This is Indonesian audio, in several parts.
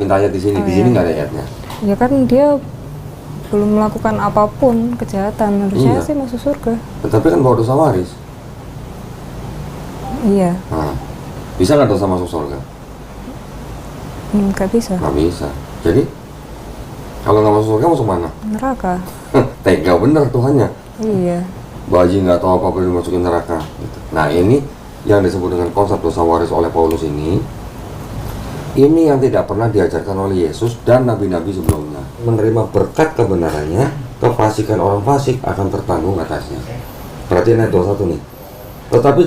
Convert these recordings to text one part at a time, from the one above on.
Minta ayat di sini, di sini nggak ada ayatnya. Ya kan dia belum melakukan apapun kejahatan, harusnya Iya. sih masuk surga. Tetapi kan bawa dosa waris. Iya, Nah, bisa nggak dosa masuk surga? nggak bisa. Nggak bisa. Jadi kalau nggak masuk surga masuk mana? Neraka. Tega bener Tuhannya. Iya. Baji nggak tahu apa-apa dimasukin neraka. Gitu. Nah ini yang disebut dengan konsep dosa waris oleh Paulus ini. Ini yang tidak pernah diajarkan oleh Yesus dan nabi-nabi sebelumnya. Menerima berkat kebenarannya, kefasikan orang fasik akan tertanggung atasnya. Berarti ini dosa satu nih. Tetapi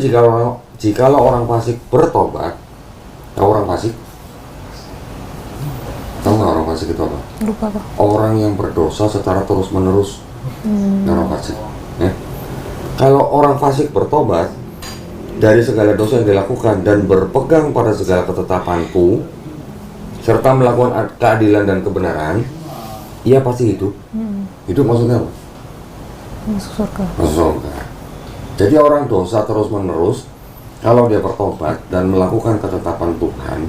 jikalau orang fasik bertobat, tahu orang fasik? Tahu nggak orang fasik itu apa? Lupa apa? Orang yang berdosa secara terus-menerus. Orang fasik. Ya. Kalau orang fasik bertobat dari segala dosa yang dilakukan dan berpegang pada segala ketetapanku serta melakukan keadilan dan kebenaran, ia pasti hidup. Hidup maksudnya apa? Masuk surga. Masuk surga. Jadi orang dosa terus-menerus, kalau dia bertobat dan melakukan ketetapan Tuhan,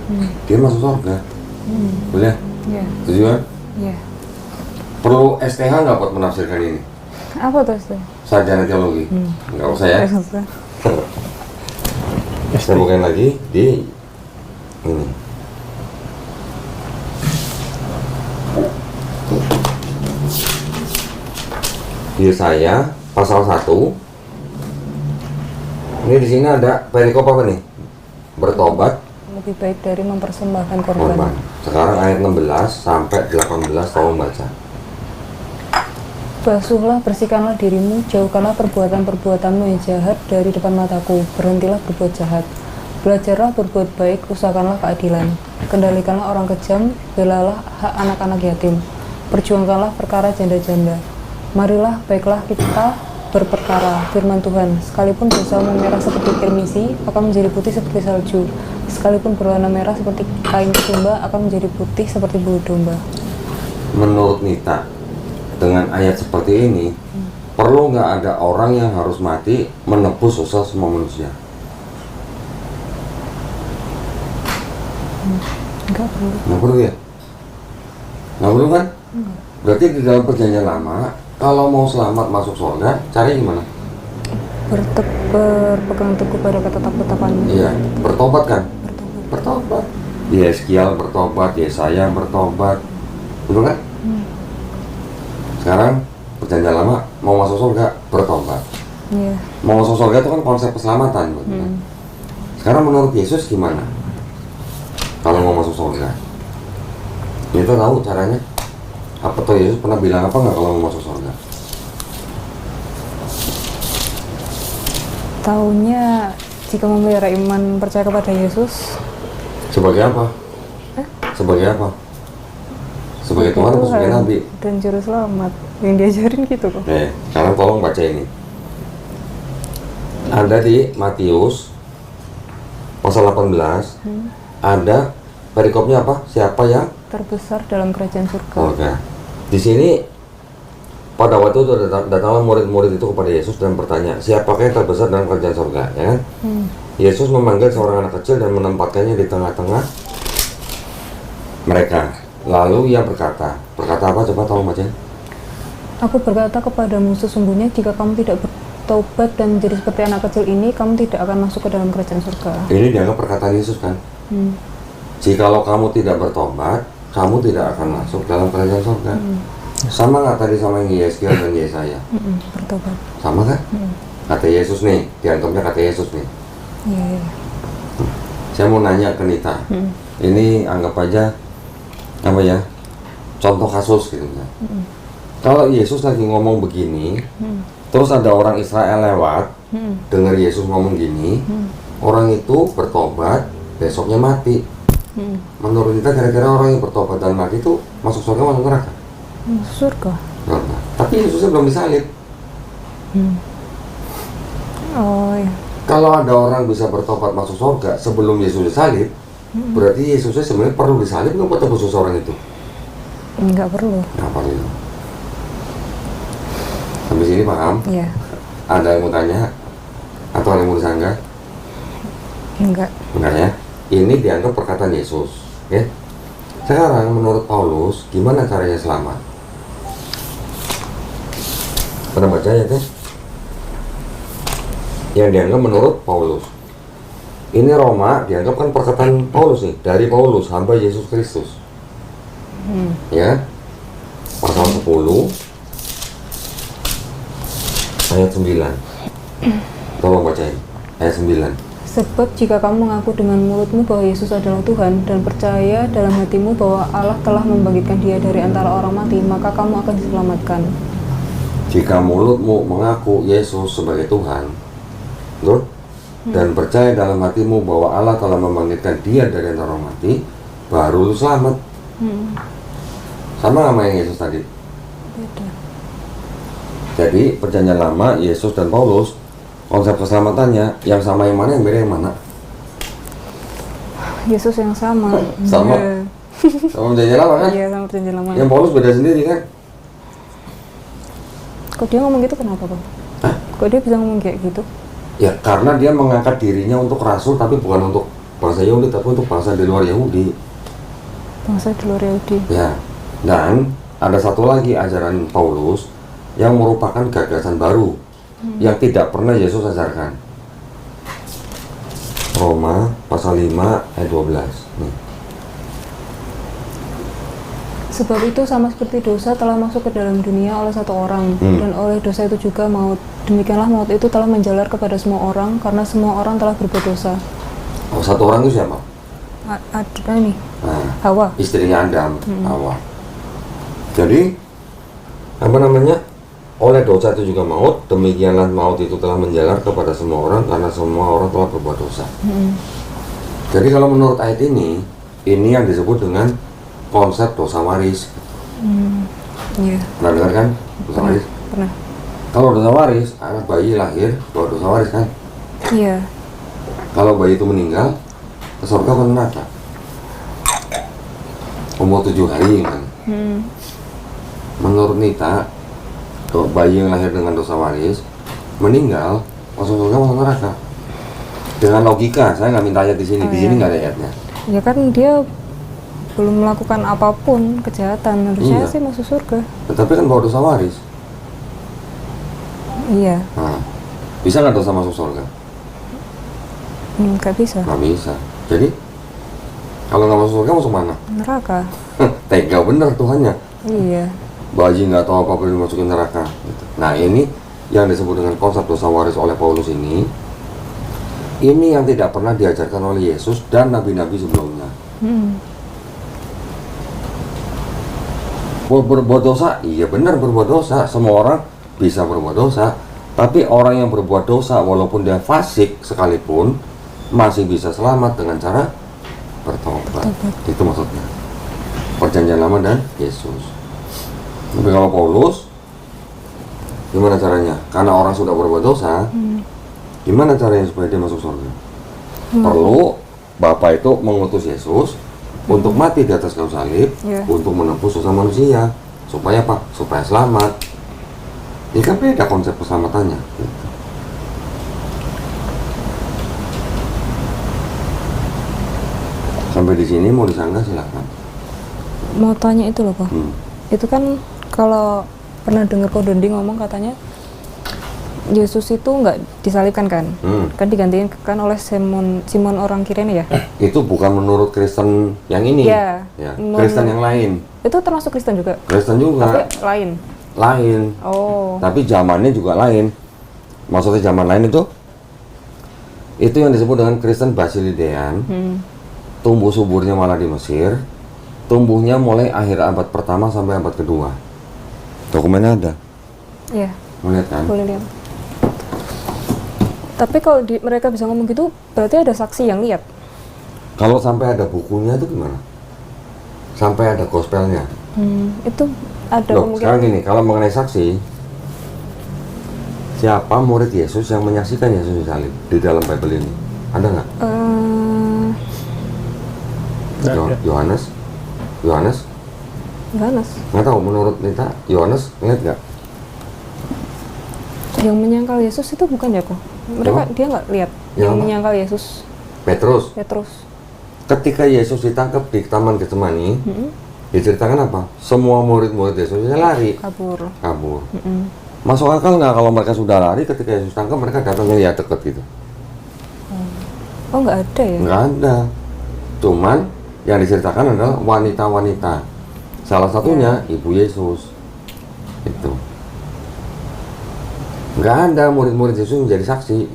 dia masuk surga. Boleh? Iya. Setuju kan? Iya. Perlu STH nggak buat menafsirkan ini? Apa tuh itu? Sarjana teologi? Nggak usah ya? Nggak usah. Saya bukain lagi di ini. Yesaya pasal 1. Ini di sini ada perikop apa nih? Bertobat Lebih baik dari mempersembahkan korban. korban. Sekarang ayat 16 sampai 18 tolong baca. Basuhlah, bersihkanlah dirimu, jauhkanlah perbuatan-perbuatanmu yang jahat dari depan mataku. Berhentilah berbuat jahat. Belajarlah berbuat baik, usahakanlah keadilan. Kendalikanlah orang kejam, belalah hak anak-anak yatim. Perjuangkanlah perkara janda-janda. Marilah, baiklah kita berperkara, firman Tuhan. Sekalipun dosamu merah seperti kirmisi, akan menjadi putih seperti salju. Sekalipun berwarna merah seperti kain domba, akan menjadi putih seperti bulu domba. Menurut Nita, dengan ayat seperti ini, perlu nggak ada orang yang harus mati menebus dosa semua manusia? Enggak perlu. Nggak perlu ya? Nggak perlu kan? Berarti di dalam perjanjian lama, kalau mau selamat masuk surga, caranya gimana? Berpegang teguh pada ketetapan-ketetapanmu. Iya, bertobat kan? Bertobat. Bertobat. Yeskiel bertobat, Yesaya bertobat, betul kan? Sekarang perjanjian lama mau masuk surga, bertobat. Iya. Mau masuk surga itu kan konsep keselamatan, kan? Sekarang menurut Yesus gimana? Kalau mau masuk surga, kita tahu caranya. Apa tuh Yesus pernah bilang apa nggak kalau mau masuk surga? Taunya jika memelihara iman percaya kepada Yesus Sebagai apa? Sebagai apa? Sebagai Tuhan atau sebagai Nabi? dan juru selamat yang diajarin gitu kok. Sekarang tolong baca ini. Ada di Matius pasal 18, ada perikopnya apa? Siapa yang Terbesar dalam kerajaan surga. Oke. Di sini pada waktu itu datanglah murid-murid itu kepada Yesus dan bertanya, siapakah yang terbesar dalam kerajaan surga? Ya kan? Yesus memanggil seorang anak kecil dan menempatkannya di tengah-tengah mereka. Lalu ia berkata apa? Coba tolong baca. Aku berkata kepadamu, sesungguhnya jika kamu tidak bertobat dan menjadi seperti anak kecil ini, kamu tidak akan masuk ke dalam kerajaan surga. Ini dianggap perkataan Yesus kan? Jikalau kamu tidak bertobat, kamu tidak akan masuk dalam kerajaan surga. Sama nggak tadi sama yang Yeskiel dan Yesaya? Bertobat. Sama kan? Kata Yesus nih, dianggapnya kata Yesus nih. Iya. Saya mau nanya ke Nita. Ini anggap aja apa ya? Contoh kasus gitu ya. Kalau Yesus lagi ngomong begini, terus ada orang Israel lewat, dengar Yesus ngomong gini, orang itu bertobat, besoknya mati. Menurut kita kira-kira orang yang bertobat dan mati itu masuk surga masuk neraka? Masuk surga. Neraka. Tapi Yesusnya belum disalib. Oh iya. Kalau ada orang bisa bertobat masuk surga sebelum Yesus disalib, berarti Yesusnya sebenarnya perlu disalib nggak buat tebus dosa orang itu? Enggak perlu. Nggak perlu. Sampai sini paham? Iya. Ada yang mau tanya? Atau ada yang mau disanggah? Enggak. Enggak ya? Ini dianggap perkataan Yesus, ya. Sekarang menurut Paulus, gimana caranya selamat? Pernah baca ya kan? Yang dianggap menurut Paulus. Ini Roma dianggap kan perkataan Paulus nih, dari Paulus, hamba Yesus Kristus. Ya, pasal 10 ayat 9. Tolong bacain ayat 9. Sebab jika kamu mengaku dengan mulutmu bahwa Yesus adalah Tuhan dan percaya dalam hatimu bahwa Allah telah membangkitkan dia dari antara orang mati, maka kamu akan diselamatkan. Jika mulutmu mengaku Yesus sebagai Tuhan, betul? Dan percaya dalam hatimu bahwa Allah telah membangkitkan dia dari antara orang mati, baru lu selamat. Sama sama yang Yesus tadi. Beda. Jadi perjanjian lama Yesus dan Paulus, konsep keselamatannya yang sama yang mana, yang beda yang mana? Yesus yang sama. Sama. Iya. Sama perjanjian lama kan? Iya, sama perjanjian lama. Yang Paulus beda sendiri kan? Kok dia ngomong gitu kenapa, Bang? Hah? Kok dia bisa ngomong kayak gitu? Ya karena dia mengangkat dirinya untuk rasul, tapi bukan untuk bangsa Yahudi, tapi untuk bangsa di luar Yahudi. Bangsa di luar Yahudi. Ya, dan ada satu lagi ajaran Paulus yang merupakan gagasan baru yang tidak pernah Yesus ajarkan. Roma pasal 5 ayat 12. Nih. Sebab itu sama seperti dosa telah masuk ke dalam dunia oleh satu orang, dan oleh dosa itu juga maut. Demikianlah maut itu telah menjalar kepada semua orang, karena semua orang telah berbuat dosa. Oh, satu orang itu siapa? Ada nih, Nah, Hawa. istrinya Adam, Hawa. Jadi apa namanya? Oleh dosa itu juga maut, demikianlah maut itu telah menjalar kepada semua orang, karena semua orang telah berbuat dosa. Jadi kalau menurut ayat ini yang disebut dengan konsep dosa waris. Iya, Pernah dengar kan dosa waris? pernah. Kalau dosa waris, anak bayi lahir bawa dosa waris kan? Iya, Kalau bayi itu meninggal, ke surga atau neraka? Umur 7 hari kan? Menurut Nita, bayi yang lahir dengan dosa waris meninggal, masuk surga masuk neraka. Dengan logika, saya nggak minta ayat di sini. Di sini nggak ada ayatnya. ya kan dia belum melakukan apapun kejahatan, harusnya Iya. sih masuk surga. Tetapi kan bawa dosa waris. Iya, Nah, bisa nggak dosa masuk surga? nggak bisa. Nggak bisa. Jadi kalau nggak masuk surga masuk mana? Neraka. Tega bener Tuhannya. Iya. Bayi nggak tahu apa-apa dimasukin neraka. Gitu. Nah ini yang disebut dengan konsep dosa waris oleh Paulus ini yang tidak pernah diajarkan oleh Yesus dan nabi-nabi sebelumnya. Berbuat dosa, iya benar berbuat dosa. Semua orang bisa berbuat dosa. Tapi orang yang berbuat dosa walaupun dia fasik sekalipun masih bisa selamat dengan cara bertobat. Itu maksudnya perjanjian lama dan Yesus. Tapi kalau Paulus, gimana caranya? Karena orang sudah berbuat dosa, gimana caranya supaya dia masuk surga? Perlu Bapa itu mengutus Yesus untuk mati di atas kayu salib, untuk menebus dosa manusia, supaya apa? Supaya selamat. Ini kan beda konsep keselamatannya. Sampai di sini mau disanggah silakan. Mau tanya itu loh, Pak. Itu kan kalau pernah dengar Ko Dondi ngomong katanya Yesus itu nggak disalibkan kan? Kan digantiin kan oleh Simon orang Kirene ya? Itu bukan menurut Kristen yang ini. Ya. Kristen yang lain. Itu termasuk Kristen juga? Kristen juga. Tapi lain? Lain. Oh. Tapi zamannya juga lain. Maksudnya zaman lain itu yang disebut dengan Kristen Basilidean. Tumbuh suburnya malah di Mesir. Tumbuhnya mulai akhir abad pertama sampai abad kedua. Dokumennya ada. Iya. Mau lihat kan? Boleh lihat. Tapi kalau mereka bisa ngomong gitu, berarti ada saksi yang lihat. Kalau sampai ada bukunya itu gimana? Sampai ada gospelnya. Itu ada Loh, kemungkinan. sekarang gini, kalau mengenai saksi, siapa murid Yesus yang menyaksikan Yesus disalib di dalam Bible ini? Ada nggak? Yohanes? Yohanes. Nggak tahu, menurut Nita, Yohanes ngeliat nggak? Yang menyangkal Yesus itu bukan ya kok? Mereka Siapa? dia nggak lihat. Yang Yang apa? menyangkal Yesus. Petrus? Petrus. Ketika Yesus ditangkap di Taman Getsemani, diceritakan apa? Semua murid-murid Yesusnya lari, Kabur. kabur. Masuk akal nggak kalau mereka sudah lari ketika Yesus tangkap mereka datang ngeliat deket gitu? Oh, nggak ada ya? Nggak ada. Cuman yang diceritakan adalah wanita-wanita. Salah satunya ibu Yesus. Itu. Nggak ada murid-murid Yesus menjadi saksi.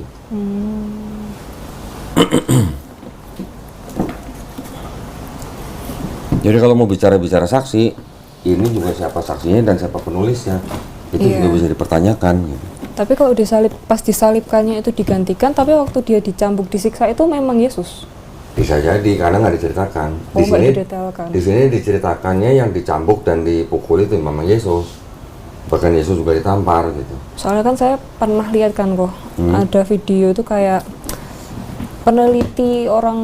Jadi kalau mau bicara saksi, ini juga siapa saksinya dan siapa penulisnya. Itu Iya. juga bisa dipertanyakan gitu. Tapi kalau pas disalibkannya itu digantikan, tapi waktu dia dicambuk disiksa itu memang Yesus. Bisa jadi karena nggak diceritakan. Oh, nggak didetailkan. Di sini diceritakannya yang dicambuk dan dipukul itu memang Yesus. Bahkan Yesus juga ditampar gitu. Soalnya kan saya pernah lihat kan kok, ada video itu kayak peneliti orang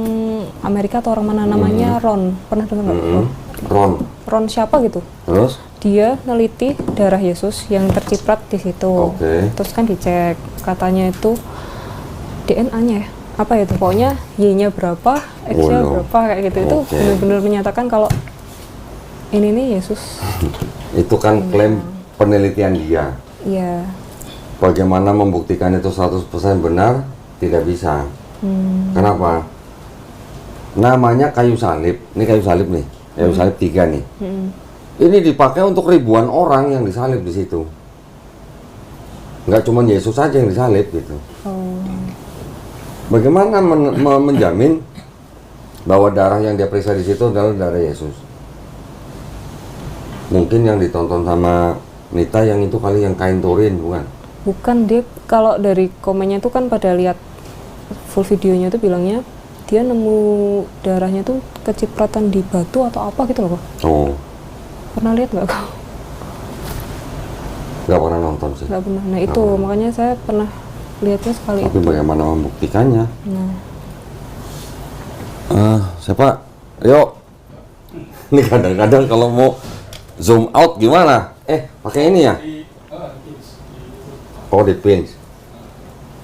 Amerika atau orang mana namanya Ron, pernah dengar nggak? Ron siapa gitu? Terus? Dia neliti darah Yesus yang terciprat di situ. Oke. Terus kan dicek, katanya itu DNA-nya ya, apa itu? Pokoknya Y-nya berapa, X-nya no. berapa kayak gitu. Itu Oke. benar-benar menyatakan kalau ini nih Yesus. Itu kan klaim penelitian dia. Iya. Bagaimana membuktikan itu 100% benar? Tidak bisa. Kenapa? Namanya kayu salib. Ini kayu salib nih. Kayu salib 3 nih. Ini dipakai untuk ribuan orang yang disalib di situ. Nggak cuma Yesus saja yang disalib gitu. Oh. Bagaimana menjamin bahwa darah yang dia periksa di situ adalah darah Yesus? Mungkin yang ditonton sama Nita yang itu kali yang kain turin, bukan? Bukan, dia kalau dari komennya tuh kan pada lihat full videonya tuh bilangnya dia nemu darahnya tuh kecipratan di batu atau apa gitu loh kok. Oh, Pernah lihat nggak kok? nggak pernah nonton sih. Nggak pernah. Nah itu makanya saya pernah lihatnya sekali Tapi itu. bagaimana membuktikannya? Nah, Siapa? Rio. Ini kadang-kadang kalau mau zoom out gimana? Pakai ini ya? Oh, di pins.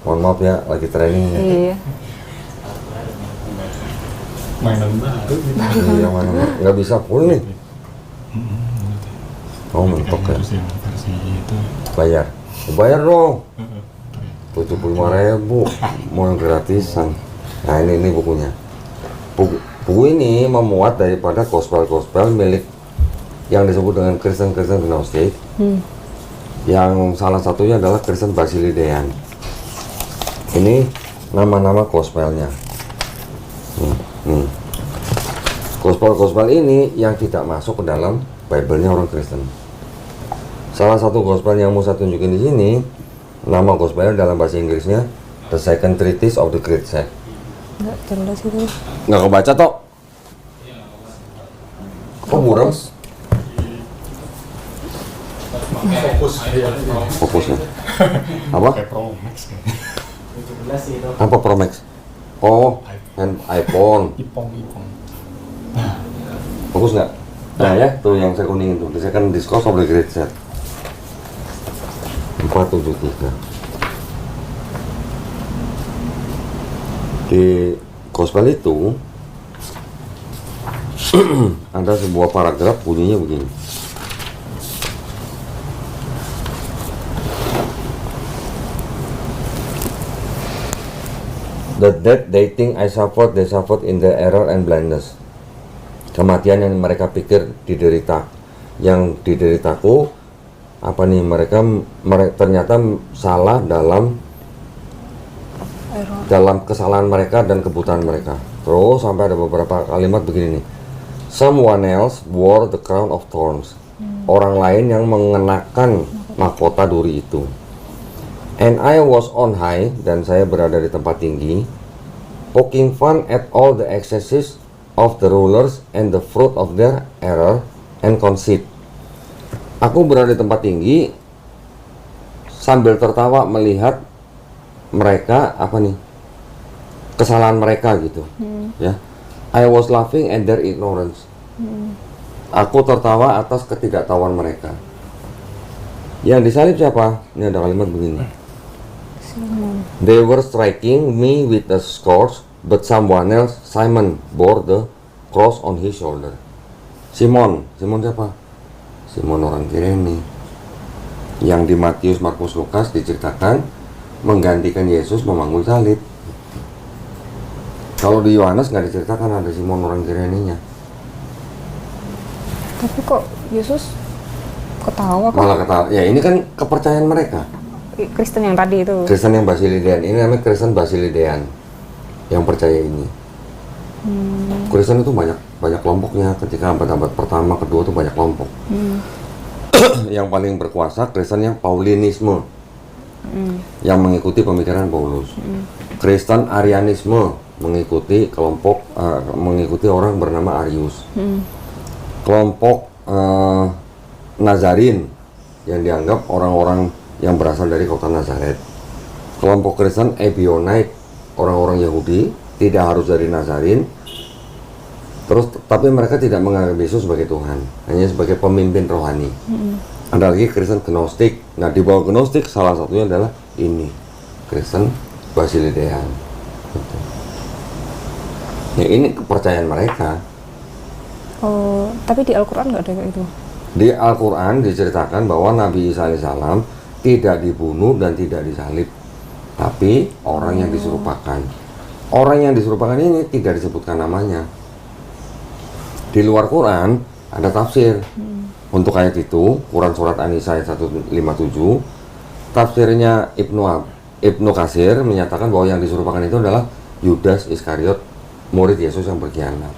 Mohon maaf ya, lagi training. iya. Mainan baru gitu. Iya, mana? Nggak bisa full nih. Oh, mentok ya. Terus yang versi itu Bayar. Bayar dong. 75.000. Mau yang gratisan. Nah, ini bukunya. Buku ini memuat daripada gospel milik yang disebut dengan Kristen Gnostik. Yang salah satunya adalah Kristen Basilidean. Ini nama-nama gospelnya. Gospel ini yang tidak masuk ke dalam Bible-nya orang Kristen. Salah satu gospel yang mau saya tunjukin di sini, nama gospelnya dalam bahasa Inggrisnya The Second Treatise of the Great Sect. Nggak jelas itu. Nggak kebaca toh? Kok buram? Fokusnya. Apa? kayak Pro Max kan. Apa Pro Max? Oh, iPhone. Ipong. Fokus nggak? Nah ya, tuh yang saya kuning itu. The Second Discourse of the Great Sect. 473. Di gospel itu ada sebuah paragraf bunyinya begini. The death they think I suffered, they suffered in their error and blindness. Kematian yang mereka pikir diderita, yang dideritaku apa nih, mereka ternyata salah dalam kesalahan mereka dan kebutaan mereka. Terus sampai ada beberapa kalimat begini nih. Someone else wore the crown of thorns. Orang lain yang mengenakan mahkota duri itu. And I was on high, dan saya berada di tempat tinggi, poking fun at all the excesses of the rulers and the fruit of their error and conceit. Aku berada di tempat tinggi sambil tertawa melihat mereka kesalahan mereka gitu. Ya. I was laughing at their ignorance. Aku tertawa atas ketidaktahuan mereka. Yang disalib siapa? Ini ada kalimat begini. They were striking me with the scourge, but someone else, Simon, bore the cross on his shoulder. Simon siapa? Simon orang Kirene. Yang di Matius, Markus, Lukas diceritakan menggantikan Yesus memanggul salib. Kalau di Yohanes nggak diceritakan ada Simon orang Kirene-nya. Tapi kok Yesus ketawa kok? Malah ketawa. Ya ini kan kepercayaan mereka. Kristen yang tadi itu. Kristen yang Basilidean. Ini namanya Kristen Basilidean yang percaya ini. Kristen itu banyak kelompoknya. Ketika abad-abad pertama, kedua tuh banyak kelompok. Yang paling berkuasa Kristen yang Paulinisme, yang mengikuti pemikiran Paulus. Kristen Arianisme, mengikuti mengikuti orang bernama Arius. Kelompok Nazarin, yang dianggap orang-orang yang berasal dari kota Nazaret. Kelompok Kristen Ebionite, orang-orang Yahudi, tidak harus dari Nazarin. Terus, tapi mereka tidak menganggap Yesus sebagai Tuhan, hanya sebagai pemimpin rohani. Ada lagi Kristen Gnostik. Nah, di bawah Gnostik salah satunya adalah ini, Kristen Basilidean. Gitu. Ya, ini kepercayaan mereka. Oh, tapi di Al-Quran nggak ada kayak itu? Di Al-Quran diceritakan bahwa Nabi Isa alaihissalam tidak dibunuh dan tidak disalib, tapi orang yang diserupakan. Orang yang diserupakan ini tidak disebutkan namanya. Di luar Quran ada tafsir. Untuk ayat itu, Quran Surat An-Nisa ayat 157, tafsirnya Ibnu Katsir menyatakan bahwa yang diserupakan itu adalah Yudas Iskariot, murid Yesus yang berkhianat.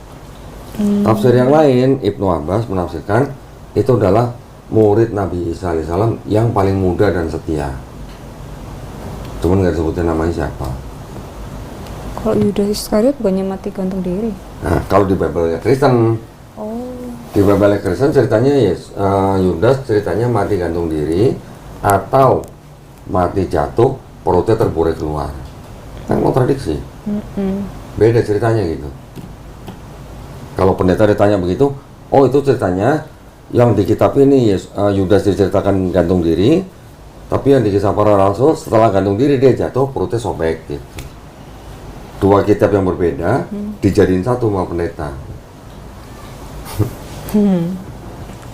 Tafsir yang lain, Ibnu Abbas menafsirkan itu adalah murid Nabi Isa alaihissalam yang paling muda dan setia. Cuman nggak disebutin namanya siapa. Kalau Yudas Iskariot bukannya mati gantung diri? Nah, kalau di Bible Kristen, di Bible Kristen ceritanya Yudas ceritanya mati gantung diri atau mati jatuh, perutnya terburai keluar. Kan kontradiksi. Beda ceritanya gitu. Kalau pendeta ditanya begitu, oh itu ceritanya yang di kitab ini Yudas diceritakan gantung diri, tapi yang di kisah para rasul setelah gantung diri dia jatuh, perutnya sobek gitu. Dua kitab yang berbeda dijadiin satu sama pendeta.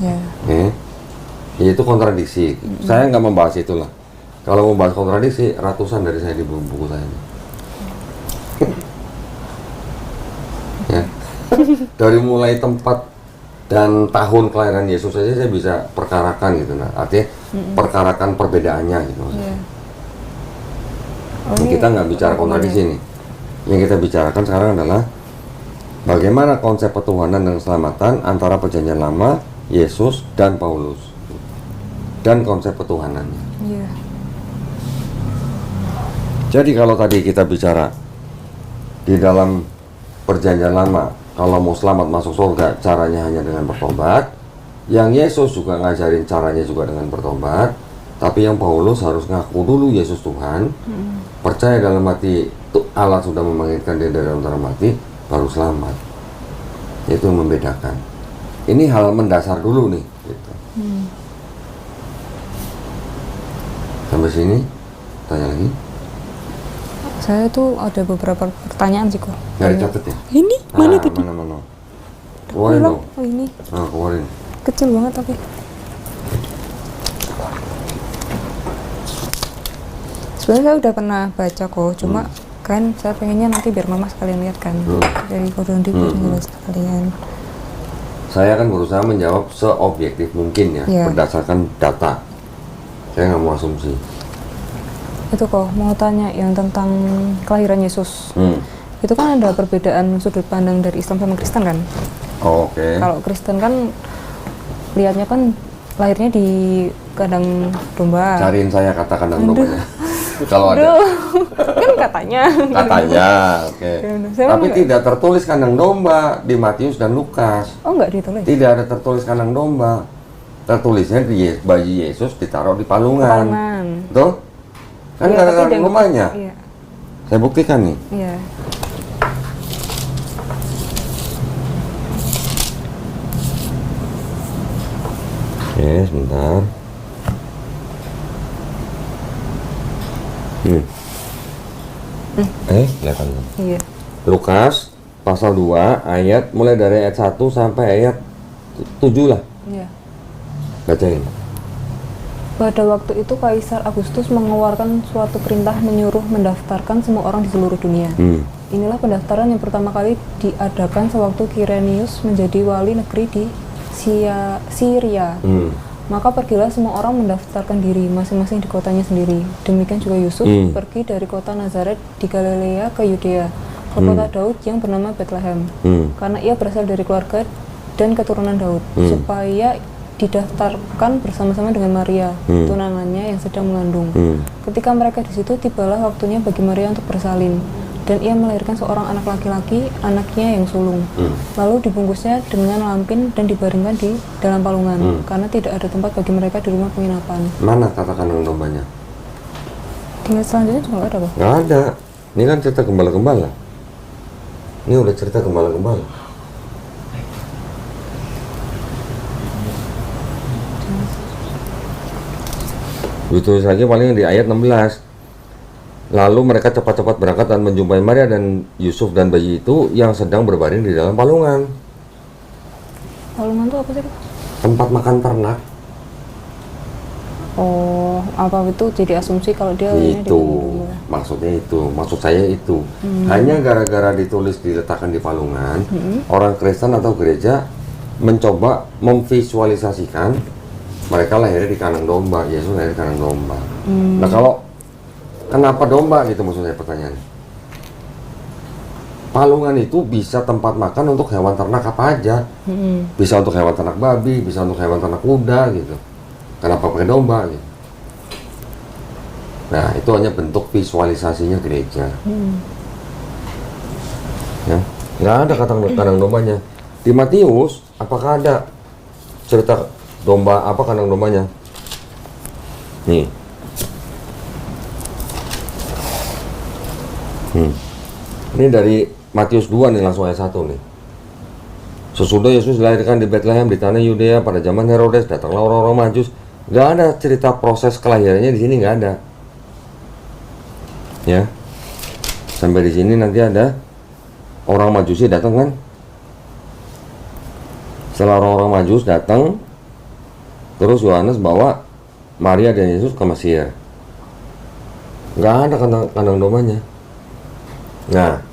Ya. Ya itu kontradiksi. Saya nggak membahas itulah. Kalau membahas kontradiksi, ratusan dari saya di buku saya. Ya. Dari mulai tempat dan tahun kelahiran Yesus saja saya bisa perkarakan gitu, nah artinya perkarakan perbedaannya gitu. Yeah. Kita nggak bicara kontradiksi nih. Yang kita bicarakan sekarang adalah bagaimana konsep petuhanan dan keselamatan antara perjanjian lama, Yesus dan Paulus, dan konsep petuhanannya. Yeah. Jadi kalau tadi kita bicara di dalam perjanjian lama, kalau mau selamat masuk surga caranya hanya dengan bertobat. Yang Yesus juga ngajarin caranya juga dengan bertobat. Tapi yang Paulus harus ngaku dulu Yesus Tuhan, percaya dalam hati Allah sudah membangkitkan dia dari antara mati, baru selamat. Itu yang membedakan. Ini hal mendasar dulu nih. Gitu. Sampai sini, tanya lagi. Saya tuh ada beberapa pertanyaan sih kok. Nggak dicatat ya? Ini mana tadi? Mana? Keluarin dong. Oh ini Keluarin. kecil banget tapi. Sebenarnya saya udah pernah baca kok, cuma kan saya pengennya nanti biar mama sekalian lihat kan. Dari kodon biar jelas sekalian. Saya akan berusaha menjawab seobjektif mungkin ya, Iya. berdasarkan data. Saya nggak mau asumsi. Itu kok mau tanya yang tentang kelahiran Yesus. Itu kan ada perbedaan sudut pandang dari Islam sama Kristen kan? Oh, oke. Kalau Kristen kan lihatnya kan lahirnya di kandang domba. Cariin saya kata kandang dombanya. Kalau ada. Aduh, kan katanya. Katanya, oke. Saya Tapi enggak. tidak tertulis kandang domba di Matius dan Lukas. Oh nggak ditulis? Tidak ada tertulis kandang domba. Tertulisnya bayi Yesus ditaruh di palungan. Palungan. Tuh? Kan Iya, nggak ada tapi kandang dia- dombanya. Iya. Saya buktikan nih. Iya. Oke, sebentar. Kelihatan. Iya. Lukas pasal 2 ayat mulai dari ayat 1 sampai ayat 7 lah. Ya. Bacain. Pada waktu itu Kaisar Agustus mengeluarkan suatu perintah menyuruh mendaftarkan semua orang di seluruh dunia. Inilah pendaftaran yang pertama kali diadakan sewaktu Kirenius menjadi wali negeri di Syria. Maka pergilah semua orang mendaftarkan diri masing-masing di kotanya sendiri. Demikian juga Yusuf pergi dari kota Nazaret di Galilea ke Yudea, ke kota Daud yang bernama Bethlehem, karena ia berasal dari keluarga dan keturunan Daud, supaya didaftarkan bersama-sama dengan Maria, tunangannya yang sedang mengandung. Ketika mereka di situ, tibalah waktunya bagi Maria untuk bersalin, dan ia melahirkan seorang anak laki-laki, anaknya yang sulung. Lalu dibungkusnya dengan lampin dan dibaringkan di dalam palungan, karena tidak ada tempat bagi mereka di rumah penginapan. Mana kata kandang dombanya? Di ayat selanjutnya juga nggak ada, Pak? Nggak ada. Ini kan cerita gembala-gembala. Ini udah cerita gembala-gembala. Ditulis lagi paling di ayat 16. Lalu mereka cepat-cepat berangkat dan menjumpai Maria dan Yusuf dan bayi itu yang sedang berbaring di dalam palungan. Palungan itu apa sih, Pak? Tempat makan ternak. Oh, apa itu jadi asumsi kalau dia lainnya di Itu palungan. maksudnya itu, maksud saya itu. Hanya gara-gara ditulis diletakkan di palungan, orang Kristen atau gereja mencoba memvisualisasikan mereka lahirnya di kandang domba, Yesus lahir di kandang domba. Nah kalau kenapa domba gitu maksudnya pertanyaan? Palungan itu bisa tempat makan untuk hewan ternak apa aja. Bisa untuk hewan ternak babi, bisa untuk hewan ternak kuda gitu. Kenapa pakai domba gitu? Nah itu hanya bentuk visualisasinya gereja. Ya, nggak ada kandang dombanya. Di Matius apakah ada cerita domba apa kandang dombanya? Nih. Ini dari Matius 2 nih, langsung ayat 1 nih. Sesudah Yesus dilahirkan di Bethlehem di tanah Yudea pada zaman Herodes, datanglah orang-orang Majus. Nggak ada cerita proses kelahirannya di sini, nggak ada. Ya. Sampai di sini nanti ada orang Majusi datang kan? Setelah orang-orang Majus datang, terus Yohanes bawa Maria dan Yesus ke Mesir. Nggak ada kandang dombanya. Nah,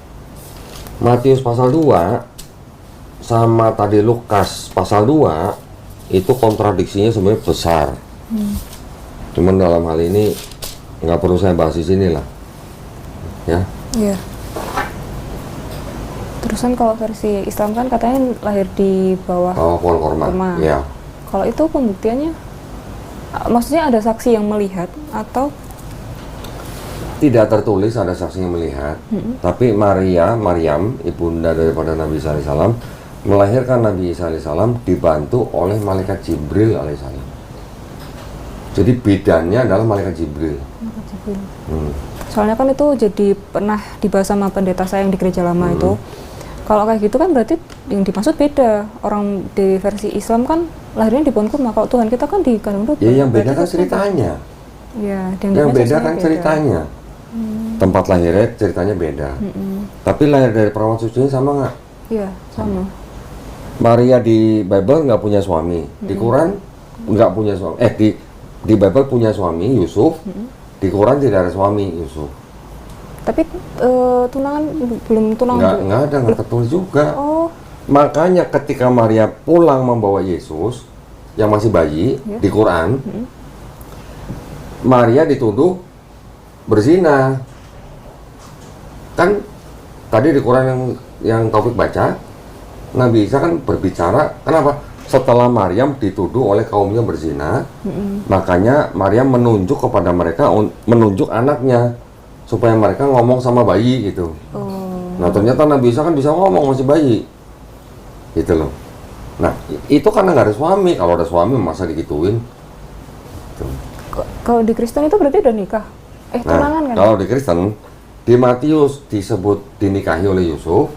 Matius pasal 2 sama tadi Lukas pasal 2 itu kontradiksinya sebenarnya besar. Cuman dalam hal ini nggak perlu saya bahas di sini lah. Ya. Iya. Terusan kalau versi Islam kan katanya lahir di bawah Pohon korma. Ya. Kalau itu pembuktiannya, maksudnya ada saksi yang melihat atau Tidak tertulis ada saksi yang melihat, tapi Maryam, ibunda daripada Nabi Isa alaihissalam, melahirkan Nabi Isa alaihissalam dibantu oleh malaikat Jibril alaihissalam. Jadi bidannya adalah malaikat Jibril. Soalnya kan itu jadi pernah dibahas sama pendeta saya yang di gereja lama itu. Kalau kayak gitu kan berarti yang dimaksud beda. Orang di versi Islam kan lahirnya di pohon kurma. Kalau Tuhan kita kan di kandang domba. Ya yang beda kan ceritanya. Iya, Yang beda kan ceritanya. Tempat lahirnya ceritanya beda. Tapi lahir dari perawan suci sama nggak? Iya, sama. Maria di Bible nggak punya suami, di Quran nggak punya suami. Di Bible punya suami Yusuf, di Quran tidak ada suami Yusuf. Tapi tunangan belum tunangan. Nggak ada, nggak tertulis juga. Oh, Makanya ketika Maria pulang membawa Yesus yang masih bayi di Quran, Maria dituduh berzina. Kan tadi di Quran yang Taufik baca, Nabi Isa kan berbicara, kenapa? Setelah Maryam dituduh oleh kaumnya berzina, makanya Maryam menunjuk kepada mereka, menunjuk anaknya supaya mereka ngomong sama bayi gitu. Nah ternyata Nabi Isa kan bisa ngomong masih bayi, gitu loh. Nah itu karena nggak ada suami. Kalau ada suami masa digituin? Gitu. kalau di Kristen itu berarti udah nikah. Tunangan kan? Kalau di Kristen, di Matius disebut dinikahi oleh Yusuf.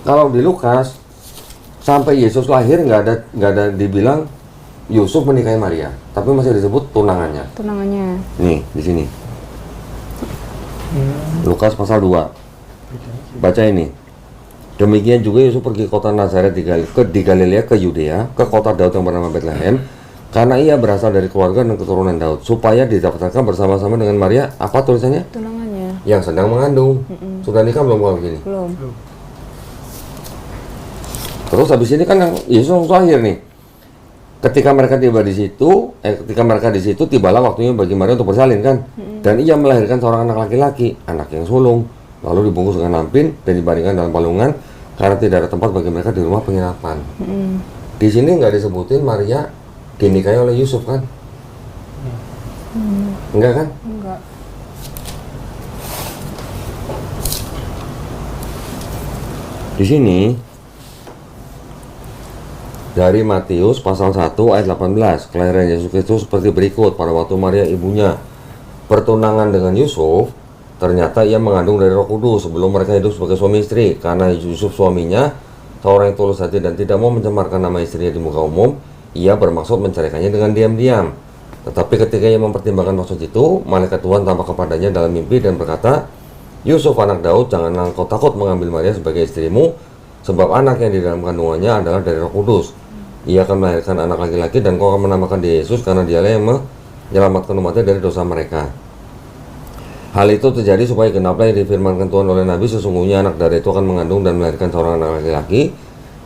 Kalau di Lukas sampai Yesus lahir nggak ada dibilang Yusuf menikahi Maria, tapi masih disebut tunangannya. Tunangannya. Nih di sini. Lukas pasal 2. Baca ini. Demikian juga Yusuf pergi ke kota Nazaret di Galilea ke Yudea, ke kota Daud yang bernama Bethlehem, karena ia berasal dari keluarga dan keturunan Daud, supaya didaftarkan bersama-sama dengan Maria, apa tulisannya? Tunangannya. Yang sedang mengandung. Sudah nikah belum kalau begini? Belum. Terus habis ini kan yang Yesus langsung lahir nih. Ketika mereka tiba di situ, tibalah waktunya bagi Maria untuk bersalin kan. Dan ia melahirkan seorang anak laki-laki, anak yang sulung, lalu dibungkus dengan lampin dan dibaringkan dalam palungan karena tidak ada tempat bagi mereka di rumah penginapan. Di sini nggak disebutin Maria dinikahi oleh Yusuf kan? Enggak kan? Enggak. Di sini dari Matius pasal 1 ayat 18, kelahiran Yesus Kristus seperti berikut. Pada waktu Maria ibunya bertunangan dengan Yusuf, ternyata ia mengandung dari Roh Kudus sebelum mereka hidup sebagai suami istri. Karena Yusuf suaminya seorang yang tulus hati dan tidak mau mencemarkan nama istrinya di muka umum, ia bermaksud menceraikannya dengan diam-diam. Tetapi ketika ia mempertimbangkan maksud itu, malaikat Tuhan tampak kepadanya dalam mimpi dan berkata, Yusuf anak Daud, janganlah engkau takut mengambil Maria sebagai istrimu, sebab anak yang di dalam kandungannya adalah dari Roh Kudus. Ia akan melahirkan anak laki-laki dan kau akan menamakan dia Yesus, karena dialah yang menyelamatkan umatnya dari dosa mereka. Hal itu terjadi supaya genaplah yang difirmankan Tuhan oleh Nabi, sesungguhnya anak dari itu akan mengandung dan melahirkan seorang anak laki-laki,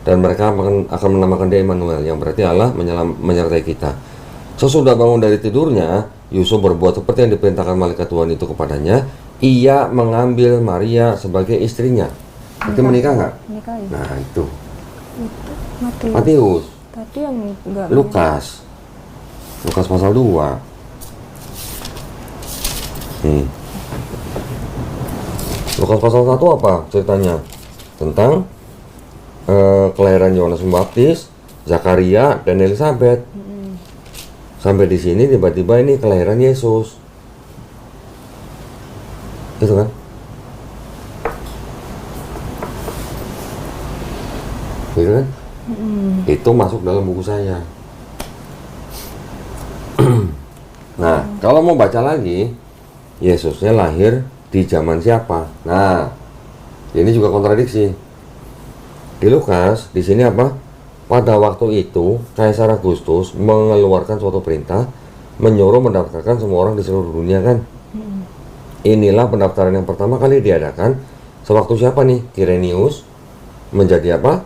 dan mereka akan menamakan dia Immanuel, yang berarti Allah menyertai kita. Sesudah bangun dari tidurnya, Yusuf berbuat seperti yang diperintahkan malaikat Tuhan itu kepadanya. Ia mengambil Maria sebagai istrinya. Itu menikah nggak? Menikah ya. Nah itu Matius. Matius. Tadi yang enggak. Lukas pasal 2. Lukas pasal 1 apa ceritanya? Tentang kelahiran Yohanes Pembaptis, Zakaria, dan Elizabeth. Sampai di sini tiba-tiba ini kelahiran Yesus. Gitu kan? Gitu kan? Itu masuk dalam buku saya. Nah, kalau mau baca lagi, Yesusnya lahir di zaman siapa? Nah, ini juga kontradiksi. Di Lukas, di sini apa? Pada waktu itu, Kaisar Agustus mengeluarkan suatu perintah menyuruh mendaftarkan semua orang di seluruh dunia kan? Inilah pendaftaran yang pertama kali diadakan sewaktu siapa nih? Kirenius menjadi apa?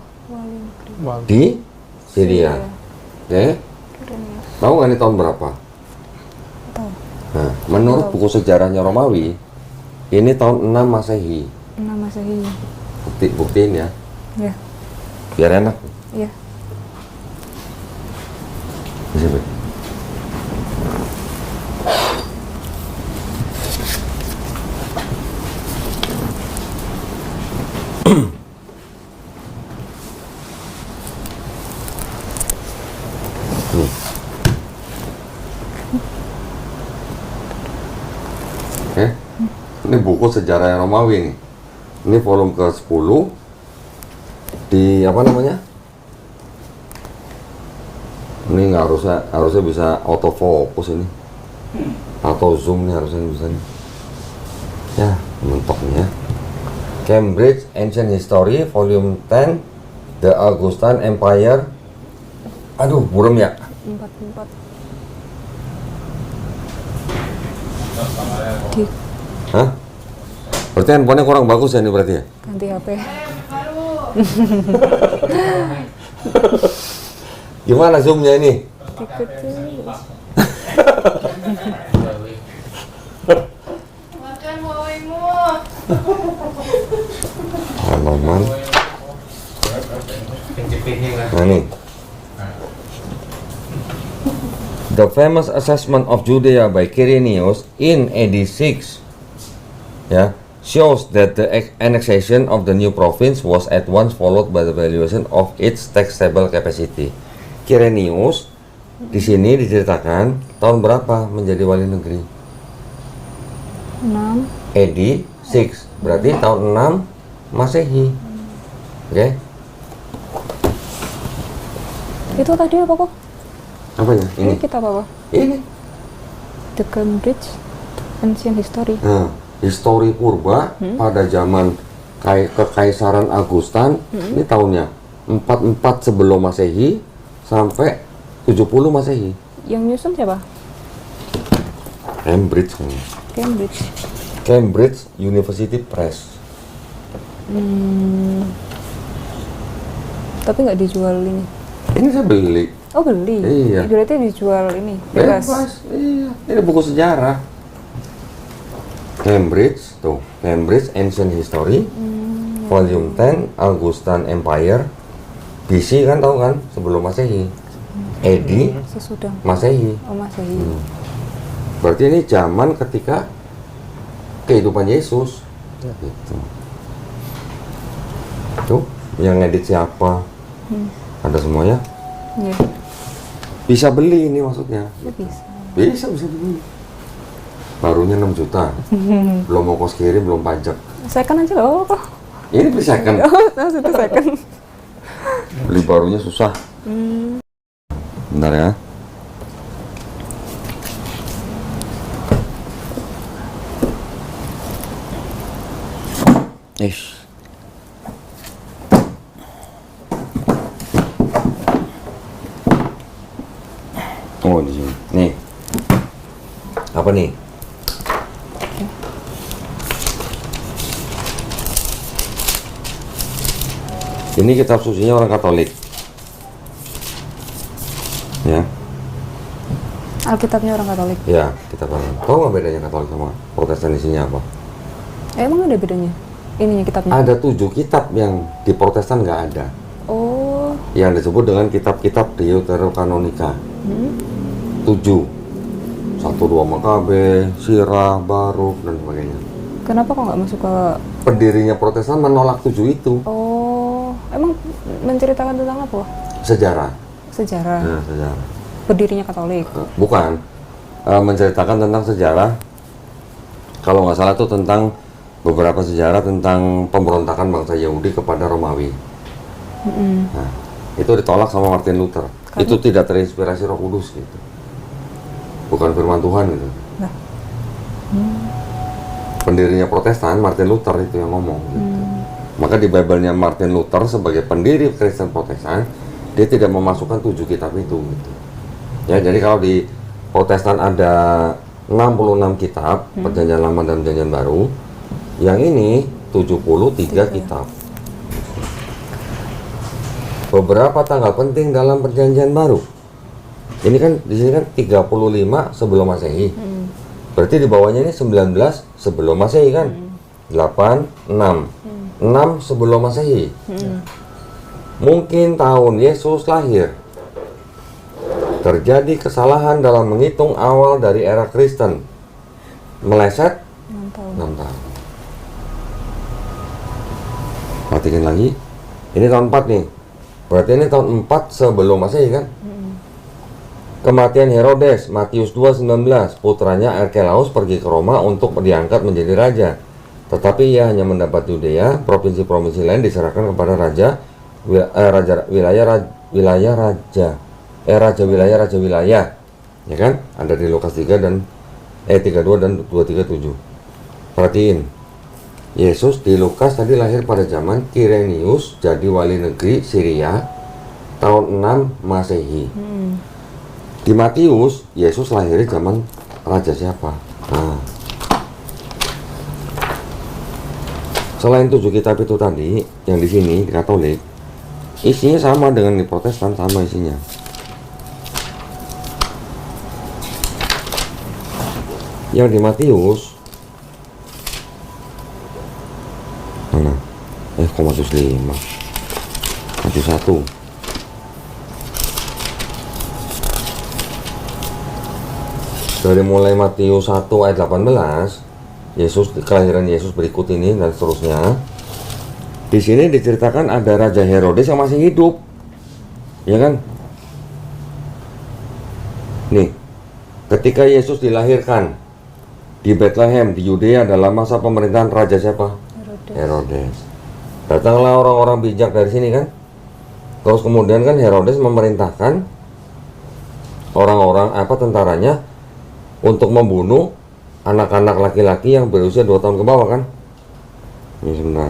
Di Syria. Oke? Tahu nggak nih tahun berapa? Tahu. Nah, menurut buku sejarahnya Romawi, ini tahun 6 Masehi. 6 Masehi. Buktiin ya, Ya. biar enak. Iya. Bisa, Be? Oke. Ini buku sejarah Romawi nih. Ini volume ke-10 di apa namanya? Ini nggak harusnya bisa autofocus ini. Atau zoom nih harusnya bisa nih. Ya, mentok nih ya. Cambridge Ancient History volume 10 The Augustan Empire. Aduh, burem ya. 44. Hah? Berarti handphonenya kurang bagus ya ini berarti ya? Ganti HP. Gimana zoomnya ini? Dikecil. Makan wawaimu. Halaman. Nah nih. The famous assessment of Judea by Quirinius in AD 6 shows that the annexation of the new province was at once followed by the valuation of its taxable capacity. Quirinius di sini diceritakan tahun berapa menjadi wali negeri? 6. AD 6, berarti tahun 6 Masehi. Oke? Itu tadi apa kok? Apanya? Ini kitab apa? Ini. The Cambridge Ancient History. Nah, histori purba pada zaman Kekaisaran Augustan. Ini tahunnya 44 sebelum Masehi sampai 70 Masehi. Yang nyusun siapa? Cambridge kan. Cambridge. Cambridge University Press. Tapi nggak dijual ini. Ini saya beli. Oh beli? Iya. Berarti dijual ini bebas. Iya. Ini buku sejarah. Cambridge, tuh. Cambridge Ancient History, Volume 10, Augustan Empire, BC kan tahu kan? Sebelum Masehi. AD, Sesudah. Masehi. Oh Masehi. Berarti ini zaman ketika kehidupan Yesus. Gitu. Tuh, yang ngedit siapa? Ada semuanya. Iya. Bisa beli ini maksudnya. Ya, bisa. Bisa beli. Barunya 6 juta. Belum ongkos kirim, belum pajak. Second aja loh kok. Ini beli second. Oh, itu second. Beli barunya susah. Bentar ya. Ish. Oh di sini. Nih. Apa nih? Ini kitab sucinya orang Katolik. Ya. Alkitabnya orang Katolik. Ya, kitab orang. Tahu nggak bedanya Katolik sama Protestan isinya apa? Emang ada bedanya? Ininya kitabnya? Ada 7 kitab yang di Protestan nggak ada. Oh. Yang disebut dengan kitab-kitab Deuterokanonika. 7. 1-2 Makabe, Sirah, Baruk, dan sebagainya. Kenapa kok nggak masuk ke? Pendirinya Protestan menolak 7 itu. Oh, emang menceritakan tentang apa? Sejarah. Sejarah. Nah, sejarah. Berdirinya Katolik. Bukan. Menceritakan tentang sejarah. Kalau nggak salah itu tentang beberapa sejarah tentang pemberontakan bangsa Yahudi kepada Romawi. Nah, itu ditolak sama Martin Luther. Itu tidak terinspirasi Roh Kudus gitu. Bukan firman Tuhan gitu. Nah. Pendirinya Protestan Martin Luther itu yang ngomong gitu. Maka di Bible-nya Martin Luther sebagai pendiri Kristen Protestan, dia tidak memasukkan 7 kitab itu gitu. Ya, jadi kalau di Protestan ada 66 kitab, Perjanjian Lama dan Perjanjian Baru. Yang ini 73 kitab. Beberapa tanggal penting dalam Perjanjian Baru. Ini kan di sini kan 35 sebelum Masehi. Berarti di bawahnya ini 19 sebelum Masehi kan? 8, 6. 6 sebelum Masehi. Mungkin tahun Yesus lahir. Terjadi kesalahan dalam menghitung awal dari era Kristen. Meleset 6 tahun. Perhatikan lagi. Ini tahun 4 nih. Berarti ini tahun 4 sebelum Masehi kan? Kematian Herodes, Matius 2:19, putranya Archelaus pergi ke Roma untuk diangkat menjadi raja. Tetapi ia hanya mendapat Yudea, provinsi-provinsi lain diserahkan kepada raja wilayah, ya kan? Ada di Lukas 3 dan 32 dan 237. Perhatiin, Yesus di Lukas tadi lahir pada zaman Kirenius jadi wali negeri Syria tahun 6 Masehi. Di Matius, Yesus lahirnya zaman raja siapa? Nah, selain 7 kitab itu tadi, yang di sini di Katolik, isinya sama dengan di Protestan, sama isinya. Yang di Matius, mana? Matius 5, Matius 1. Dari mulai Matius 1 ayat 18, kelahiran Yesus berikut ini dan seterusnya. Di sini diceritakan ada Raja Herodes yang masih hidup, ya kan? Nih, ketika Yesus dilahirkan di Bethlehem di Yudea dalam masa pemerintahan Raja siapa? Herodes. Datanglah orang-orang bijak dari sini kan? Terus kemudian kan Herodes memerintahkan orang-orang tentaranya untuk membunuh anak-anak laki-laki yang berusia 2 tahun ke bawah kan? Ini sebentar.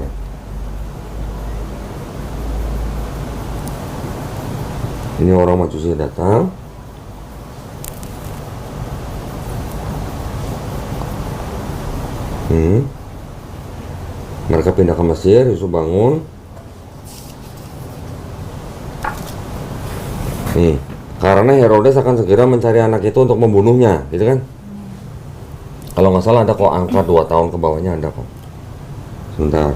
Ini orang Majusi datang. Mereka pindah ke Mesir, Yusuf bangun. Karena Herodes akan segera mencari anak itu untuk membunuhnya, gitu kan? Kalau nggak salah ada kok angka 2 tahun ke bawahnya ada kok. Sebentar.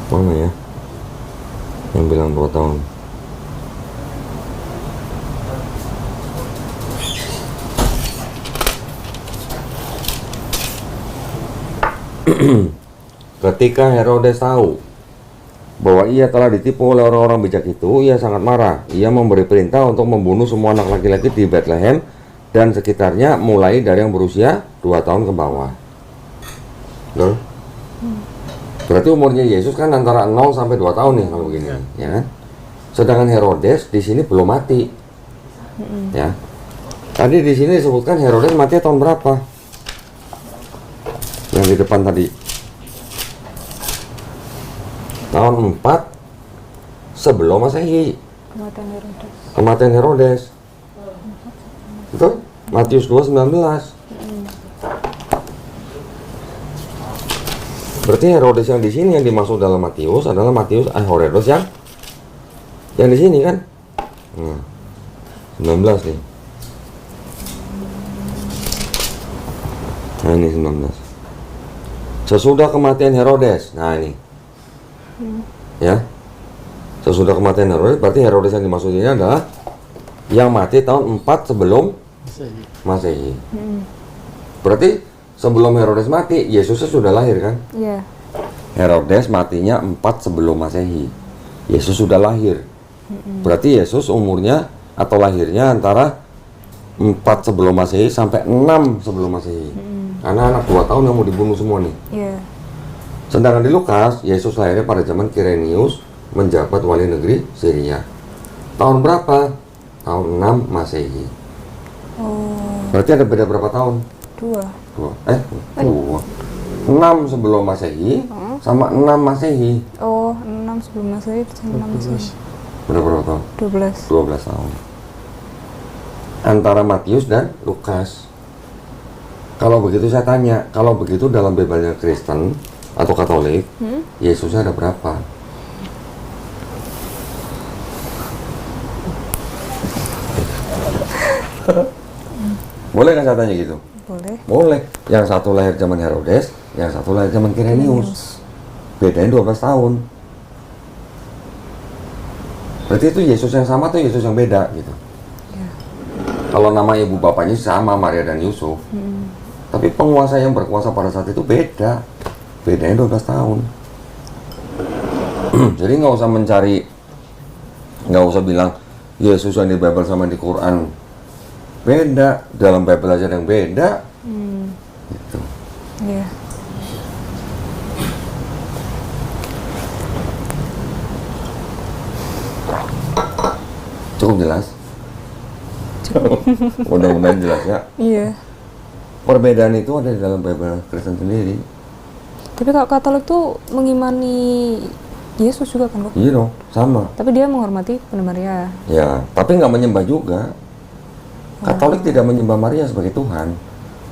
Mana ya? Yang bilang 2 tahun. Ketika Herodes tahu bahwa ia telah ditipu oleh orang-orang bijak itu, ia sangat marah. Ia memberi perintah untuk membunuh semua anak laki-laki di Bethlehem dan sekitarnya, mulai dari yang berusia 2 tahun ke bawah. Betul? Berarti umurnya Yesus kan antara 0 sampai 2 tahun nih kalau begini, ya kan? Sedangkan Herodes di sini belum mati. Ya. Tadi di sini disebutkan Herodes mati tahun berapa? Yang di depan tadi. Tahun 4 sebelum Masehi. Kematian Herodes. Betul? Matius 2:19. Berarti Herodes yang di sini yang dimaksud dalam Matius adalah Herodes yang di sini kan? 19 nih. Nah ini 19. Sesudah kematian Herodes. Nah ini. Ya. Sesudah kematian Herodes, berarti Herodes yang dimaksud ini adalah yang mati tahun 4 sebelum Masehi. Berarti sebelum Herodes mati, Yesusnya sudah lahir kan? Iya. Herodes matinya 4 sebelum Masehi. Yesus sudah lahir. Berarti Yesus umurnya atau lahirnya antara 4 sebelum Masehi sampai 6 sebelum Masehi. Karena anak 2 tahun yang mau dibunuh semua nih. Iya. Sedangkan di Lukas, Yesus lahirnya pada zaman Kirenius menjabat wali negeri Syria. Tahun berapa? Tahun 6 Masehi. Oh, Berarti ada beda berapa tahun? 2. 6 sebelum Masehi sama 6 Masehi. Oh, 6 sebelum Masehi, 6 Masehi. Berapa tahun? 12. 12 tahun. Antara Matius dan Lukas. Kalau begitu saya tanya, kalau begitu dalam Bibelnya Kristen atau Katolik, Yesusnya ada berapa? Boleh nggak saya tanya gitu? Boleh. Boleh. Yang satu lahir zaman Herodes, yang satu lahir zaman Kirenius. Bedanya 12 tahun. Berarti itu Yesus yang sama atau Yesus yang beda gitu? Ya. Kalau nama ibu bapaknya sama, Maria dan Yusuf. Tapi penguasa yang berkuasa pada saat itu beda. Bedanya 12 tahun. Jadi nggak usah mencari, nggak usah bilang Yesus yang di Bible sama di Quran beda. Dalam Bible aja ada yang beda. Gitu. Iya. Cukup jelas? Mudah-mudahan jelas ya. Iya. Perbedaan itu ada di dalam Bible Kristen sendiri. Tapi kalau Katolik tuh mengimani Yesus juga kan, Bu? Iya dong, sama. Tapi dia menghormati Bunda Maria. Ya, tapi nggak menyembah juga. Katolik tidak menyembah Maria sebagai Tuhan,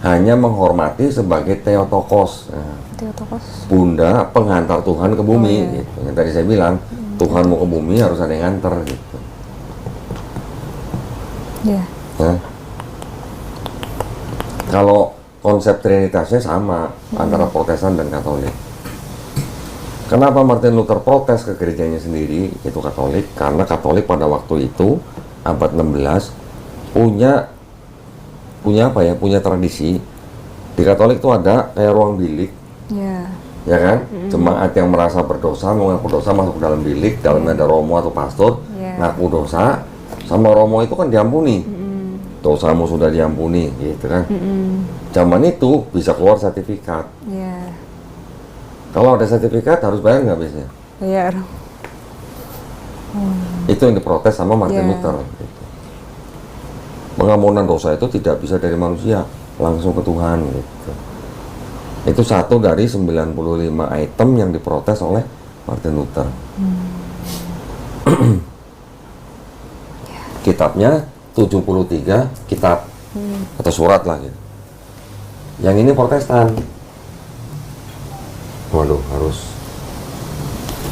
hanya menghormati sebagai Theotokos. Nah, Theotokos. Bunda penghantar Tuhan ke bumi. iya. Gitu. Yang tadi saya bilang, Tuhan mau ke bumi harus ada yang nganter gitu. Iya. Nah, kalau konsep Trinitasnya sama antara Protestan dan Katolik. Kenapa Martin Luther protes ke gerejanya sendiri, yaitu Katolik? Karena Katolik pada waktu itu abad 16 punya tradisi. Di Katolik itu ada kayak ruang bilik, Iya. ya kan? Jemaat yang merasa berdosa, mengaku dosa masuk ke dalam bilik, dalamnya ada romo atau pastor, Iya. ngaku dosa, sama romo itu kan diampuni. Dosamu sudah diampuni, gitu kan? Zaman itu bisa keluar sertifikat. Iya. Kalau ada sertifikat harus bayar nggak biasanya? Bayar. Itu yang diprotes sama Martin Yeah. Luther. Gitu. Pengampunan dosa itu tidak bisa dari manusia, langsung ke Tuhan. Gitu. Itu satu dari 95 item yang diprotes oleh Martin Luther. Kitabnya 73 kitab atau surat lah gitu. Yang ini Protestan. Waduh, harus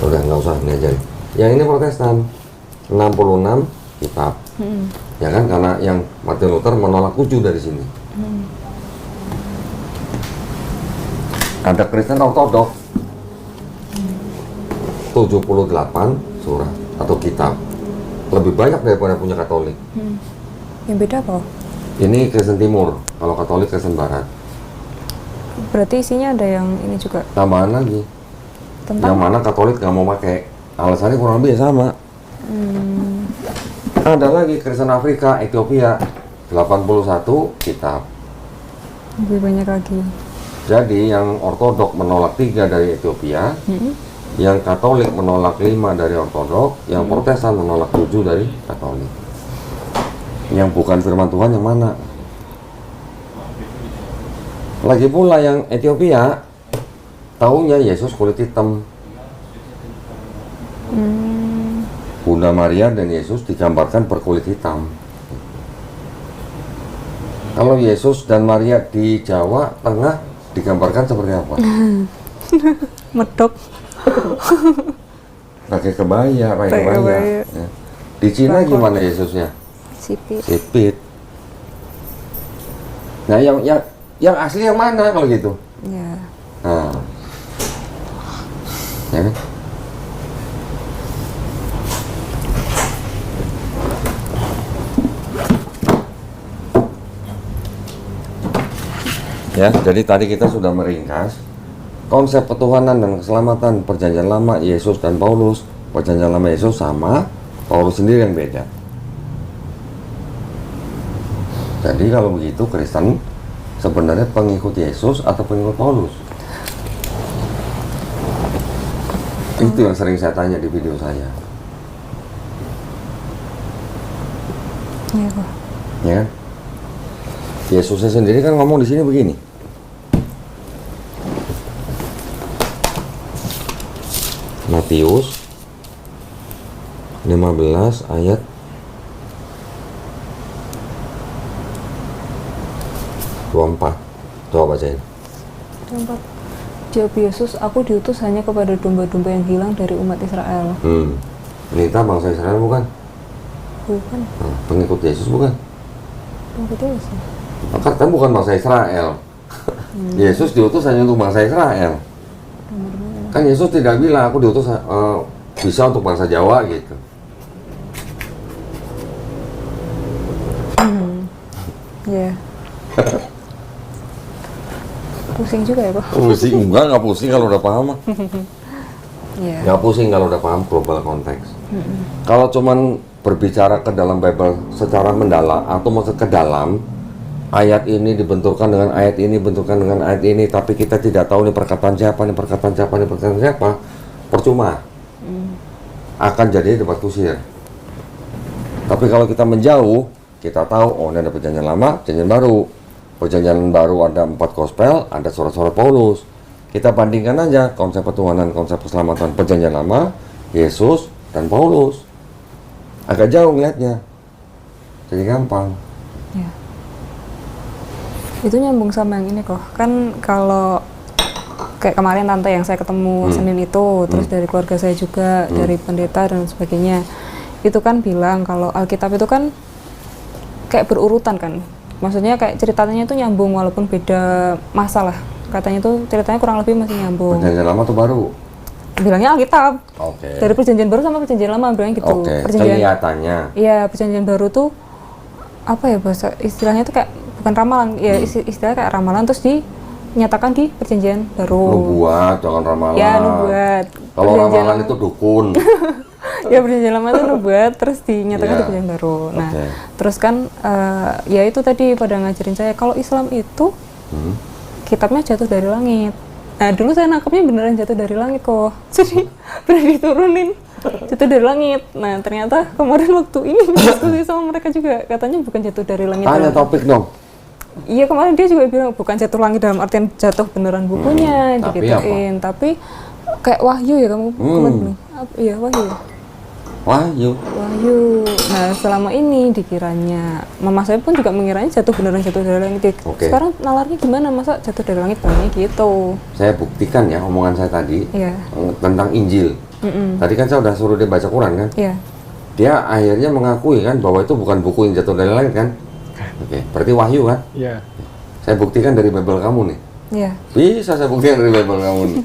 udah nggak usah ini aja. Yang ini Protestan 66 kitab. Ya kan, karena yang Martin Luther menolak 7 dari sini. Ada Kristen Ortodok 78 surat atau kitab, lebih banyak daripada punya Katolik. Yang beda apa? Ini Kristen Timur, kalau Katolik Kristen Barat. Berarti isinya ada yang ini juga Tambahan lagi, yang tentang mana Katolik nggak mau pakai, alasannya kurang lebih sama. Ada lagi Kristen Afrika, Ethiopia 81 kitab. lebih banyak lagi. Jadi yang Ortodok menolak 3 dari Ethiopia, yang Katolik menolak 5 dari Ortodok, yang Protestan menolak 7 dari Katolik. Yang bukan firman Tuhan yang mana? Lagi pula yang Ethiopia, taunya Yesus kulit hitam. Bunda Maria dan Yesus digambarkan berkulit hitam. Kalau Yesus dan Maria di Jawa Tengah digambarkan seperti apa? Medok. Pakai kebaya, pakai Pakai kebaya. kebaya. Ya. Di Cina Bakon. gimana Yesusnya? Sipit. Sipit. Nah, yang asli yang mana kalau gitu? Ya. Nah, ya kan? Ya, jadi tadi kita sudah meringkas konsep ketuhanan dan keselamatan Perjanjian Lama Yesus dan Paulus. Perjanjian Lama Yesus sama, Paulus sendiri yang beda. Jadi kalau begitu Kristen sebenarnya pengikut Yesus atau pengikut Paulus? Itu yang sering saya tanya di video saya. Iya kok. Ya kan? Yesusnya sendiri kan ngomong di sini begini. Matius 15 ayat 24. Coba bacain. Tempat. Jawab Yesus, aku diutus hanya kepada domba-domba yang hilang dari umat Israel. Nita bangsa Israel bukan? Bukan. Nah, pengikut Yesus bukan? Pengikut Yesus. Kan bukan bangsa Israel. Yesus diutus hanya untuk bangsa Israel. Kan Yesus tidak bilang aku diutus bisa untuk bangsa Jawa gitu. Iya. Pusing juga ya, Pak? Pusing enggak pusing kalau udah paham mah. Iya. Nggak pusing kalau udah paham global konteks. Kalau cuman berbicara ke dalam Bible secara mendalam atau masuk ke dalam, ayat ini dibenturkan dengan ayat ini, benturkan dengan ayat ini, tapi kita tidak tahu ini perkataan siapa, ini perkataan siapa, ini perkataan siapa, percuma. Akan jadi debat kusir. Tapi kalau kita menjauh, kita tahu, oh ini ada perjanjian lama, perjanjian baru. Perjanjian baru ada 4 gospel, ada surat-surat Paulus. Kita bandingkan aja konsep ketuhanan, konsep keselamatan perjanjian lama, Yesus, dan Paulus. Agak jauh ngeliatnya. Jadi gampang. Ya. Itu nyambung sama yang ini kok. Kan kalau kayak kemarin tante yang saya ketemu Senin itu, terus dari keluarga saya juga, dari pendeta dan sebagainya, itu kan bilang kalau Alkitab itu kan kayak berurutan kan. Maksudnya kayak ceritanya itu nyambung walaupun beda masa lah. Katanya itu ceritanya kurang lebih masih nyambung. Perjanjian lama atau baru? Bilangnya Alkitab. Oke. Dari perjanjian baru sama perjanjian lama bilangnya gitu. Oke, kelihatannya. Iya, perjanjian baru tuh apa ya bahasa istilahnya tuh kayak bukan ramalan, ya istilahnya kayak ramalan terus dinyatakan di perjanjian baru. Nubuat, jangan ramalan. Ya, nubuat. Kalau Perjanjian ramalan lama- itu dukun. Ya perjanjian lama itu nubuat terus dinyatakan Ya. di perjanjian baru. Nah, Oke. terus kan ya itu tadi pada ngajarin saya kalau Islam itu kitabnya jatuh dari langit. Nah, dulu saya nangkepnya beneran jatuh dari langit kok. Jadi beneran diturunin. jatuh dari langit. Nah ternyata kemarin waktu ini diskusi sama mereka juga katanya bukan jatuh dari langit. Tanya topik dong. Iya kemarin dia juga bilang bukan jatuh langit dalam artian jatuh beneran bukunya, tapi digituin. Tapi kayak wahyu ya kamu kemarin bilang. Iya wahyu. Wahyu. Nah selama ini dikiranya, mama saya pun juga mengiranya jatuh beneran jatuh dari langit. Oke. Sekarang nalarnya gimana, masa jatuh dari langit banget gitu? Saya buktikan ya omongan saya tadi Iya. tentang Injil. Tadi kan saya udah suruh dia baca Quran kan. Iya. Dia akhirnya mengakui kan bahwa itu bukan buku yang jatuh dari langit kan. Oke, berarti wahyu kan? Iya. Saya buktikan dari Bible kamu nih. Iya. Bisa saya buktikan dari Bible kamu nih.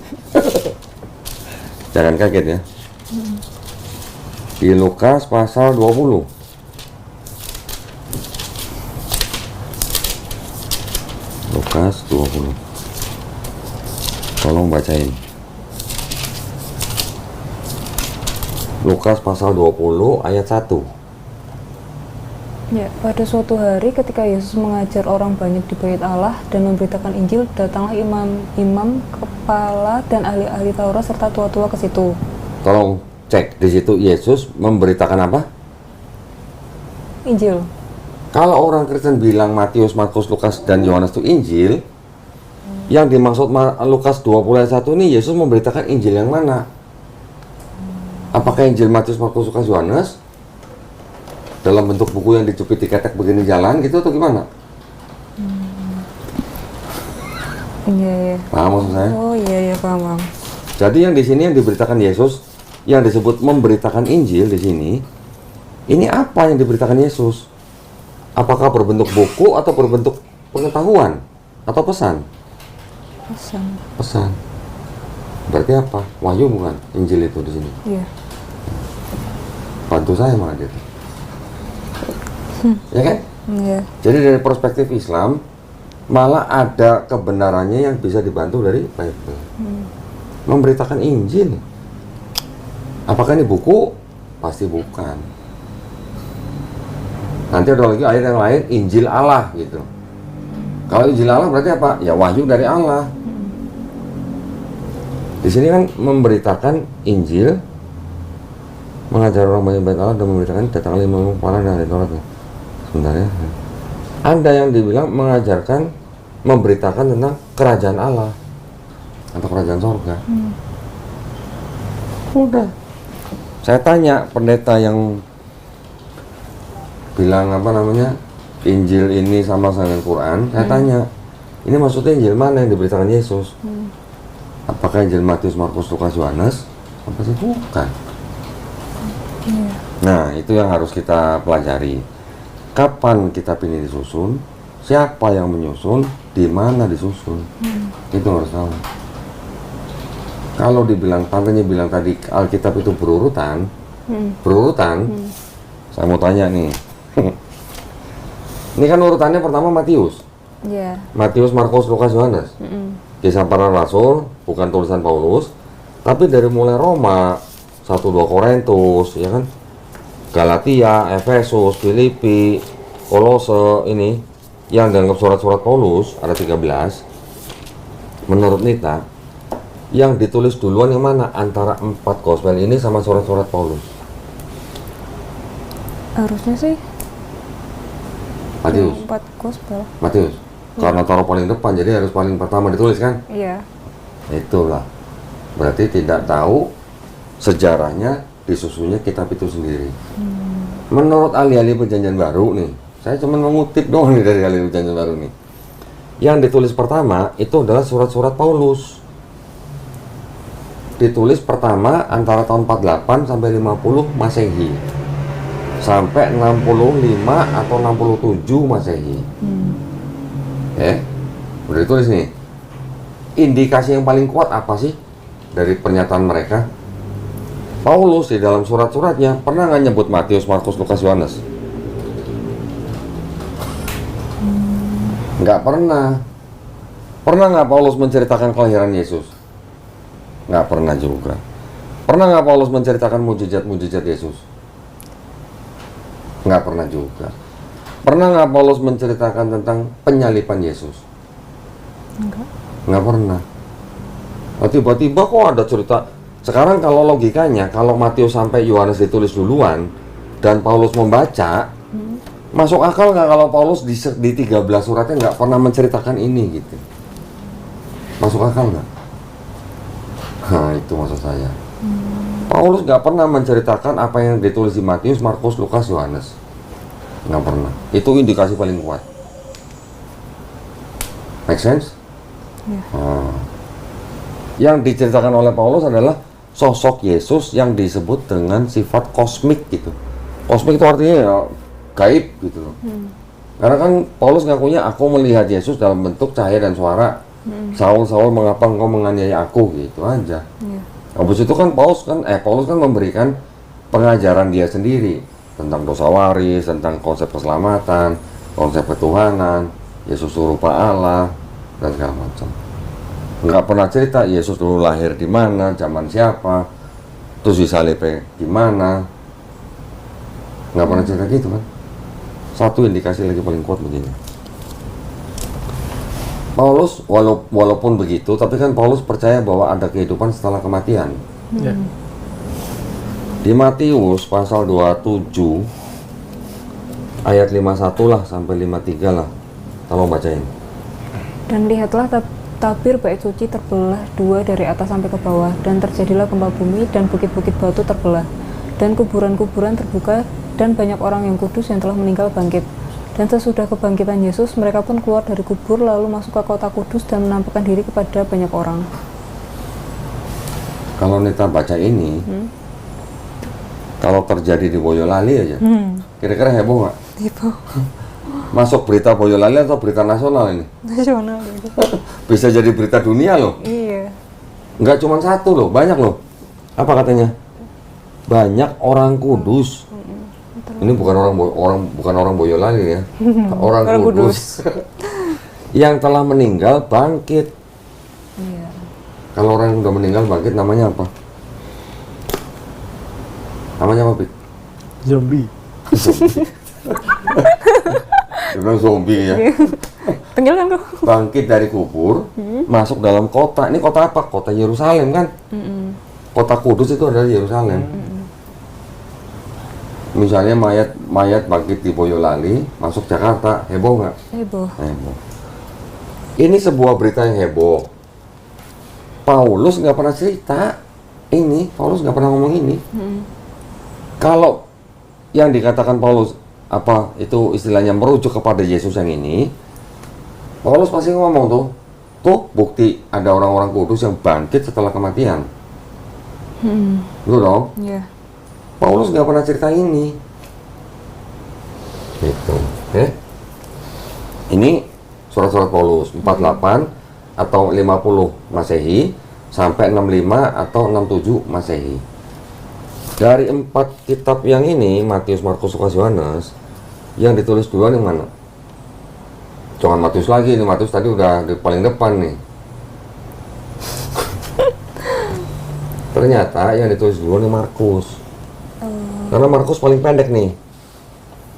Jangan kaget ya. Di Lukas pasal 20. Lukas 20. Tolong bacain. Lukas pasal 20 ayat 1. Ya, pada suatu hari ketika Yesus mengajar orang banyak di bait Allah dan memberitakan Injil, datanglah imam-imam, kepala dan ahli-ahli Taurat serta tua-tua ke situ. Tolong cek di situ Yesus memberitakan apa? Injil. Kalau orang Kristen bilang Matius, Markus, Lukas dan Yohanes itu Injil, yang dimaksud Lukas 20 ayat 1 ini Yesus memberitakan Injil yang mana? Apakah Injil Matius, Markus, Lukas, Yohanes dalam bentuk buku yang dijepit diketek begini jalan gitu atau gimana? Iya. Paham maksud saya? Oh iya paham. Jadi yang di sini yang diberitakan Yesus, yang disebut memberitakan Injil di sini, ini apa yang diberitakan Yesus? Apakah berbentuk buku atau berbentuk pengetahuan atau pesan? Pesan. Berarti apa? Wahyu bukan? Injil itu di sini. Iya. Bantu saya malah gitu. Ya kan? Iya. Jadi dari perspektif Islam malah ada kebenarannya yang bisa dibantu dari Bible. Memberitakan Injil. Apakah ini buku? Pasti bukan. Nanti ada lagi ayat yang lain, Injil Allah gitu. Kalau Injil Allah berarti apa? Ya wahyu dari Allah. Di sini kan memberitakan Injil, mengajar orang banyak bait Allah dan memberitakan datang imam kepala dan ahli Taurat. Sebentar ya. Ada yang dibilang mengajarkan, memberitakan tentang kerajaan Allah atau kerajaan sorga. Udah. Saya tanya pendeta yang bilang apa namanya Injil ini sama dengan Quran, saya tanya, ini maksudnya Injil mana yang diberitakan Yesus? Apakah Injil Matius, Markus, Lukas, Yohanes? Apa sih? Bukan. Nah, itu yang harus kita pelajari. Kapan kitab ini disusun? Siapa yang menyusun? Di mana disusun? Itu harus tahu. Kalau dibilang, tantenya bilang tadi Alkitab itu berurutan, saya mau tanya nih. Ini kan urutannya pertama Matius. Iya. Matius, Markus, Lukas, Yohanes. Kisah para Rasul, bukan tulisan Paulus, tapi dari mulai Roma, 1-2 Korintus, ya kan? Galatia, Efesus, Filipi, Kolose ini yang dianggap surat-surat Paulus ada 13. Menurut Nita, yang ditulis duluan yang mana antara 4 gospel ini sama surat-surat Paulus? Harusnya sih Matius. 4 gospel. Matius. Karena taruh paling depan, jadi harus paling pertama ditulis kan? Iya. Itulah. Berarti tidak tahu sejarahnya disusunnya kitab itu sendiri. Menurut ahli-ahli perjanjian baru nih, saya cuma mengutip doang nih dari ahli perjanjian baru nih. Yang ditulis pertama itu adalah surat-surat Paulus. Ditulis pertama antara tahun 48 sampai 50 Masehi. Sampai 65 atau 67 Masehi. Udah ditulis nih. Indikasi yang paling kuat apa sih dari pernyataan mereka? Paulus di dalam surat-suratnya pernah nggak nyebut Matius, Markus, Lukas, Yohanes? Nggak pernah. Pernah nggak Paulus menceritakan kelahiran Yesus? Nggak pernah juga. Pernah nggak Paulus menceritakan mujizat-mujizat Yesus? Nggak pernah juga. Pernah nggak Paulus menceritakan tentang penyaliban Yesus? Enggak. Nggak pernah. Nah, tiba-tiba kok ada cerita Sekarang kalau logikanya, kalau Matius sampai Yohanes ditulis duluan dan Paulus membaca, masuk akal nggak kalau Paulus di 13 suratnya nggak pernah menceritakan ini gitu? Masuk akal nggak? Nah, itu maksud saya. Paulus nggak pernah menceritakan apa yang ditulis di Matius, Markus, Lukas, Yohanes. Nggak pernah. Itu indikasi paling kuat. Make sense? Ya. Nah, yang diceritakan oleh Paulus adalah sosok Yesus yang disebut dengan sifat kosmik gitu. Kosmik itu artinya ya gaib gitu loh. Karena kan Paulus ngakunya aku melihat Yesus dalam bentuk cahaya dan suara. Saul, Saul, mengapa engkau menganiaya aku, gitu aja. Ya. Habis itu kan Paulus kan memberikan pengajaran dia sendiri tentang dosa waris, tentang konsep keselamatan, konsep ketuhanan, Yesus serupa Allah dan segala macam. Nggak pernah cerita Yesus dulu lahir di mana, zaman siapa, terus disalibnya gimana. Nggak pernah cerita gitu kan. Satu indikasi lagi paling kuat begini. Paulus walaupun begitu, tapi kan Paulus percaya bahwa ada kehidupan setelah kematian. Ya. Di Matius pasal 27 ayat 51 lah sampai 53 lah. Tolong bacain. Dan lihatlah tabir bait suci terbelah dua dari atas sampai ke bawah, dan terjadilah gempa bumi, dan bukit-bukit batu terbelah, dan kuburan-kuburan terbuka, dan banyak orang yang kudus yang telah meninggal bangkit. Dan sesudah kebangkitan Yesus, mereka pun keluar dari kubur lalu masuk ke kota kudus dan menampakkan diri kepada banyak orang. Kalau Nita baca ini, kalau terjadi di Boyolali aja, kira-kira heboh nggak? Tipe Masuk berita Boyolali atau berita nasional ini? nasional gitu. Bisa jadi berita dunia loh. Iya. Nggak cuma satu loh, banyak loh. Apa katanya? Banyak orang kudus. Ini bukan orang Boyolali ya, orang kudus yang telah meninggal bangkit. Iya. Kalau orang yang udah meninggal bangkit namanya apa? Namanya apa, Pik? Zombie. Bilang zombie ya. Tenggel kan kok? Bangkit dari kubur, masuk dalam kota. Ini kota apa? Kota Yerusalem kan? Kota kudus itu adalah Yerusalem. Misalnya mayat bangkit di Boyolali, masuk Jakarta, heboh nggak? Heboh. Heboh. Ini sebuah berita yang heboh. Paulus nggak pernah cerita ini, Paulus nggak pernah ngomong ini. Kalau yang dikatakan Paulus apa itu istilahnya merujuk kepada Yesus yang ini, Paulus pasti ngomong tuh bukti ada orang-orang kudus yang bangkit setelah kematian. Lu dong? Iya. Paulus nggak pernah cerita ini. Gitu. Ini surat-surat Paulus 48 atau 50 Masehi sampai 65 atau 67 Masehi. Dari 4 kitab yang ini, Matius, Markus, Lukas, Yohanes, yang ditulis duluan yang mana? Jangan Matius lagi, nih Matius tadi udah di paling depan nih. Ternyata yang ditulis duluan yang Markus. Karena Markus paling pendek nih,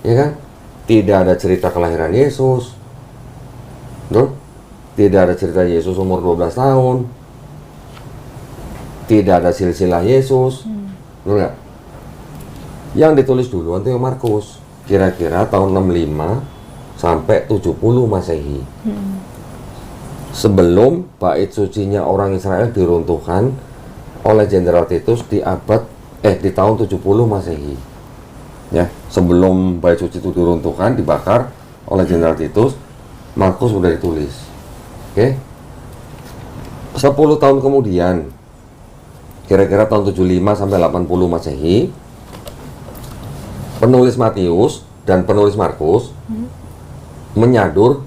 ya kan? Tidak ada cerita kelahiran Yesus, betul? Tidak ada cerita Yesus umur 12 tahun, tidak ada silsilah Yesus, betul nggak? Yang ditulis duluan itu yang Markus, kira-kira tahun 65 sampai 70 Masehi. Sebelum bait sucinya orang Israel diruntuhkan oleh Jenderal Titus di tahun 70 Masehi. Ya, sebelum bait suci itu diruntuhkan, dibakar oleh Jenderal Titus, Markus sudah ditulis. Oke. 10 tahun kemudian, kira-kira tahun 75 sampai 80 Masehi, penulis Matius dan penulis Markus menyadur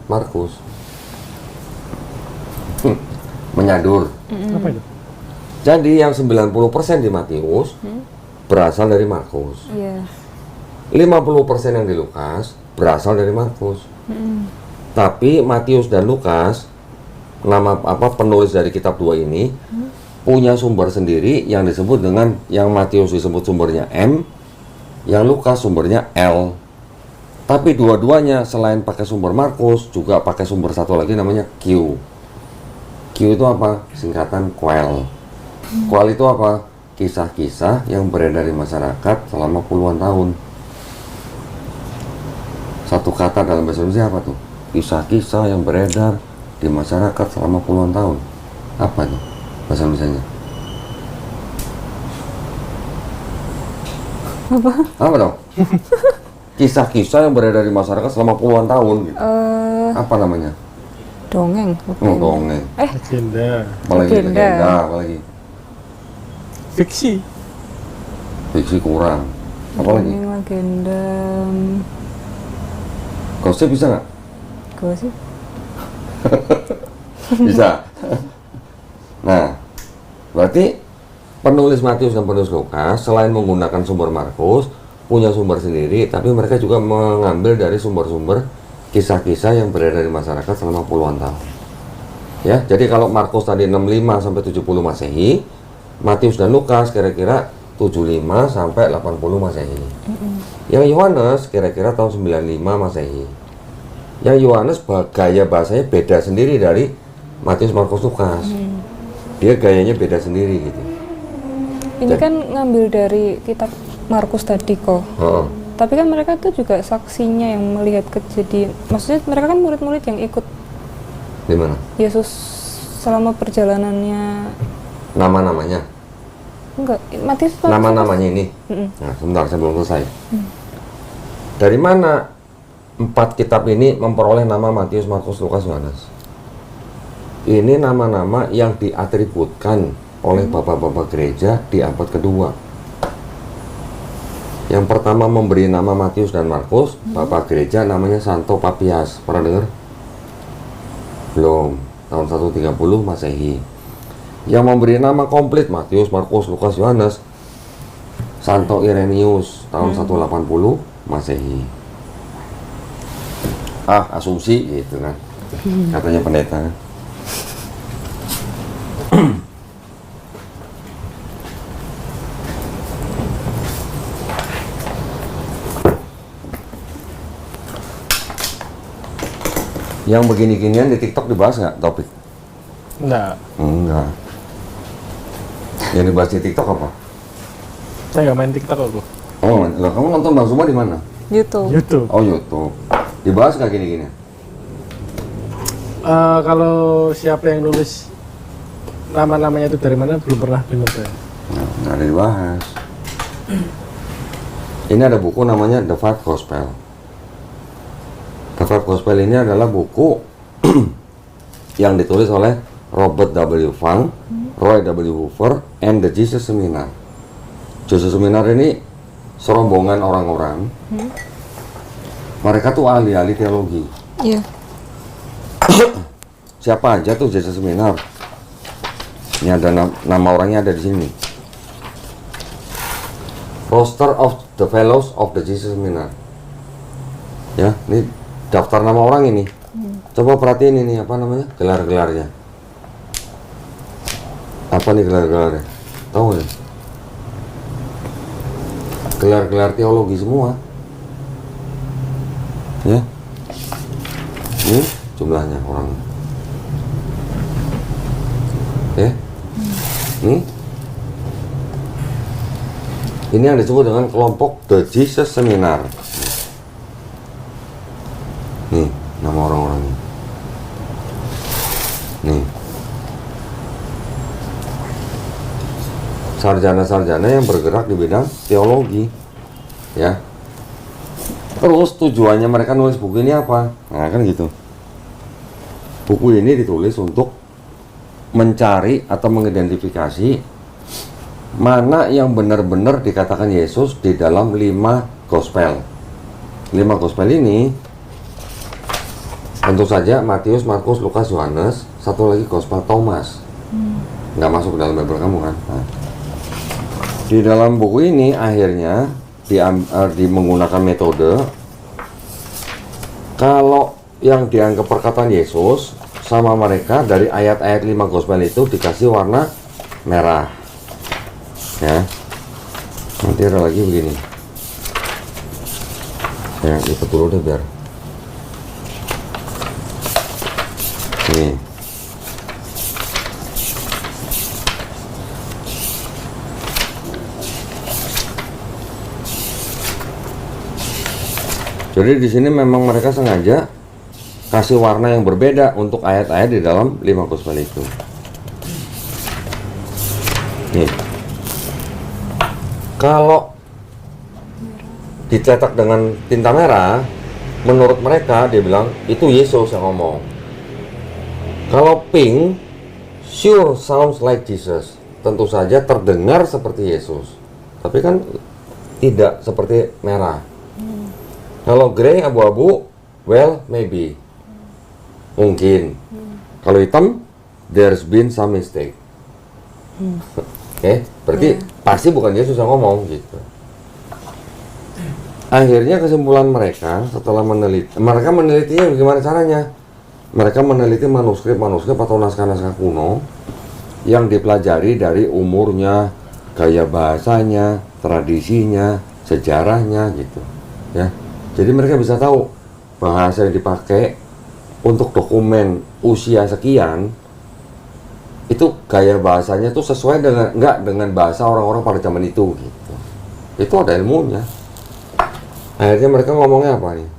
Markus. Menyadur. Apa itu? Jadi yang 90% di Matius berasal dari Markus. Iya. 50% yang di Lukas berasal dari Markus. Tapi Matius dan Lukas, penulis dari kitab 2 ini punya sumber sendiri yang disebut dengan, yang Matius disebut sumbernya M, yang Lukas sumbernya L. Tapi dua-duanya selain pakai sumber Markus juga pakai sumber satu lagi namanya Q. Q itu apa? Singkatan Quell. Koal itu apa? Kisah-kisah yang beredar di masyarakat selama puluhan tahun. Satu kata dalam bahasa Indonesia apa tuh? Kisah-kisah yang beredar di masyarakat selama puluhan tahun. Apa tuh bahasa Indonesianya? Apa dong? Kisah-kisah yang beredar di masyarakat selama puluhan tahun gitu. Apa namanya? Dongeng. Oh, dongeng. Legenda. Apalagi Legenda. legenda, apalagi Fiksi. fiksi kurang. Apalagi Dongeng, legenda, gosip bisa nggak? gosip. Bisa. Nah, berarti penulis Matius dan penulis Lukas selain menggunakan sumber Markus, punya sumber sendiri, tapi mereka juga mengambil dari sumber-sumber kisah-kisah yang beredar di masyarakat selama puluhan tahun. Ya, jadi kalau Markus tadi 65 sampai 70 Masehi, Matius dan Lukas kira-kira 75 sampai 80 Masehi. Yang Yohanes kira-kira tahun 95 Masehi. Yang Yohanes gaya bahasanya beda sendiri dari Matius, Markus, Lukas. Dia gayanya beda sendiri gitu. Ini kan ngambil dari kitab Markus tadi kok. Heeh. Tapi kan mereka tuh juga saksinya yang melihat kejadian. Maksudnya mereka kan murid-murid yang ikut Di mana? Yesus selama perjalanannya. Nama-namanya. Enggak, Matius. Nama-namanya ini. Nah, sebentar, saya belum selesai. Dari mana 4 kitab ini memperoleh nama Matius, Markus, Lukas, Yohanes? Ini nama-nama yang diatributkan oleh bapak-bapak gereja di abad kedua. Yang pertama memberi nama Matius dan Markus, bapak gereja namanya Santo Papias. Pernah dengar? Belum. Tahun 130 Masehi. Yang memberi nama komplit Matius, Markus, Lukas, Yohanes, Santo Irenaeus tahun 180 Masehi. Asumsi gitu kan. Katanya pendeta kan. Yang begini-ginian di TikTok dibahas nggak topik? Enggak. Enggak. Yang dibahas di TikTok apa? Saya nggak main TikTok aku. Oh, lah, kamu nonton Bang Suma di mana? YouTube. YouTube. Oh, YouTube. Dibahas nggak gini-gini? Kalau siapa yang nulis nama-namanya itu dari mana belum pernah dengar saya. Nah, nggak ada dibahas. Ini ada buku namanya The Five Gospel. The Five Gospel ini adalah buku yang ditulis oleh Robert W. Funk, Roy W. Hoover, and the Jesus Seminar. Jesus Seminar ini serombongan orang-orang. Mereka tuh ahli-ahli teologi. Iya. Siapa aja tuh Jesus Seminar? Ini ada nama orangnya ada di sini. Roster of the Fellows of the Jesus Seminar. Ya, ini daftar nama orang ini. Coba perhatiin ini apa namanya? Gelar-gelarnya. Apa nih gelar-gelarnya? Tahu nggak? Gelar-gelar teologi semua. Ya. Ini jumlahnya orang. Ya. Ini yang disebut dengan kelompok The Jesus Seminar. Nih, nama orang-orangnya. Nih. Sarjana-sarjana yang bergerak di bidang teologi. Ya. Terus tujuannya mereka nulis buku ini apa? Nah, kan gitu. Buku ini ditulis untuk mencari atau mengidentifikasi mana yang benar-benar dikatakan Yesus di dalam 5 gospel. 5 gospel ini tentu saja Matius, Markus, Lukas, Yohanes, satu lagi gospel Thomas. Nggak masuk dalam Bible kamu kan? Nah. Di dalam buku ini akhirnya menggunakan metode kalau yang dianggap perkataan Yesus sama mereka dari ayat-ayat 5 gospel itu dikasih warna merah. Ya, nanti ada lagi begini. Ya, ikut dulu deh biar. Nih. Jadi di sini memang mereka sengaja kasih warna yang berbeda untuk ayat-ayat di dalam 5 Gospel itu. Nih, kalau dicetak dengan tinta merah, menurut mereka dia bilang itu Yesus yang ngomong. Kalau pink, sure sounds like Jesus. Tentu saja terdengar seperti Yesus, tapi kan tidak seperti merah. Kalau grey, abu-abu, well maybe, mungkin. Kalau hitam, there's been some mistake. Oke, berarti pasti bukan Yesus yang ngomong gitu. Akhirnya kesimpulan mereka setelah meneliti, mereka menelitinya bagaimana caranya? Mereka meneliti manuskrip atau naskah-naskah kuno yang dipelajari dari umurnya, gaya bahasanya, tradisinya, sejarahnya gitu. Ya, jadi mereka bisa tahu bahasa yang dipakai untuk dokumen usia sekian itu gaya bahasanya tuh sesuai dengan enggak dengan bahasa orang-orang pada zaman itu gitu. Itu ada ilmunya. Akhirnya mereka ngomongnya apa nih?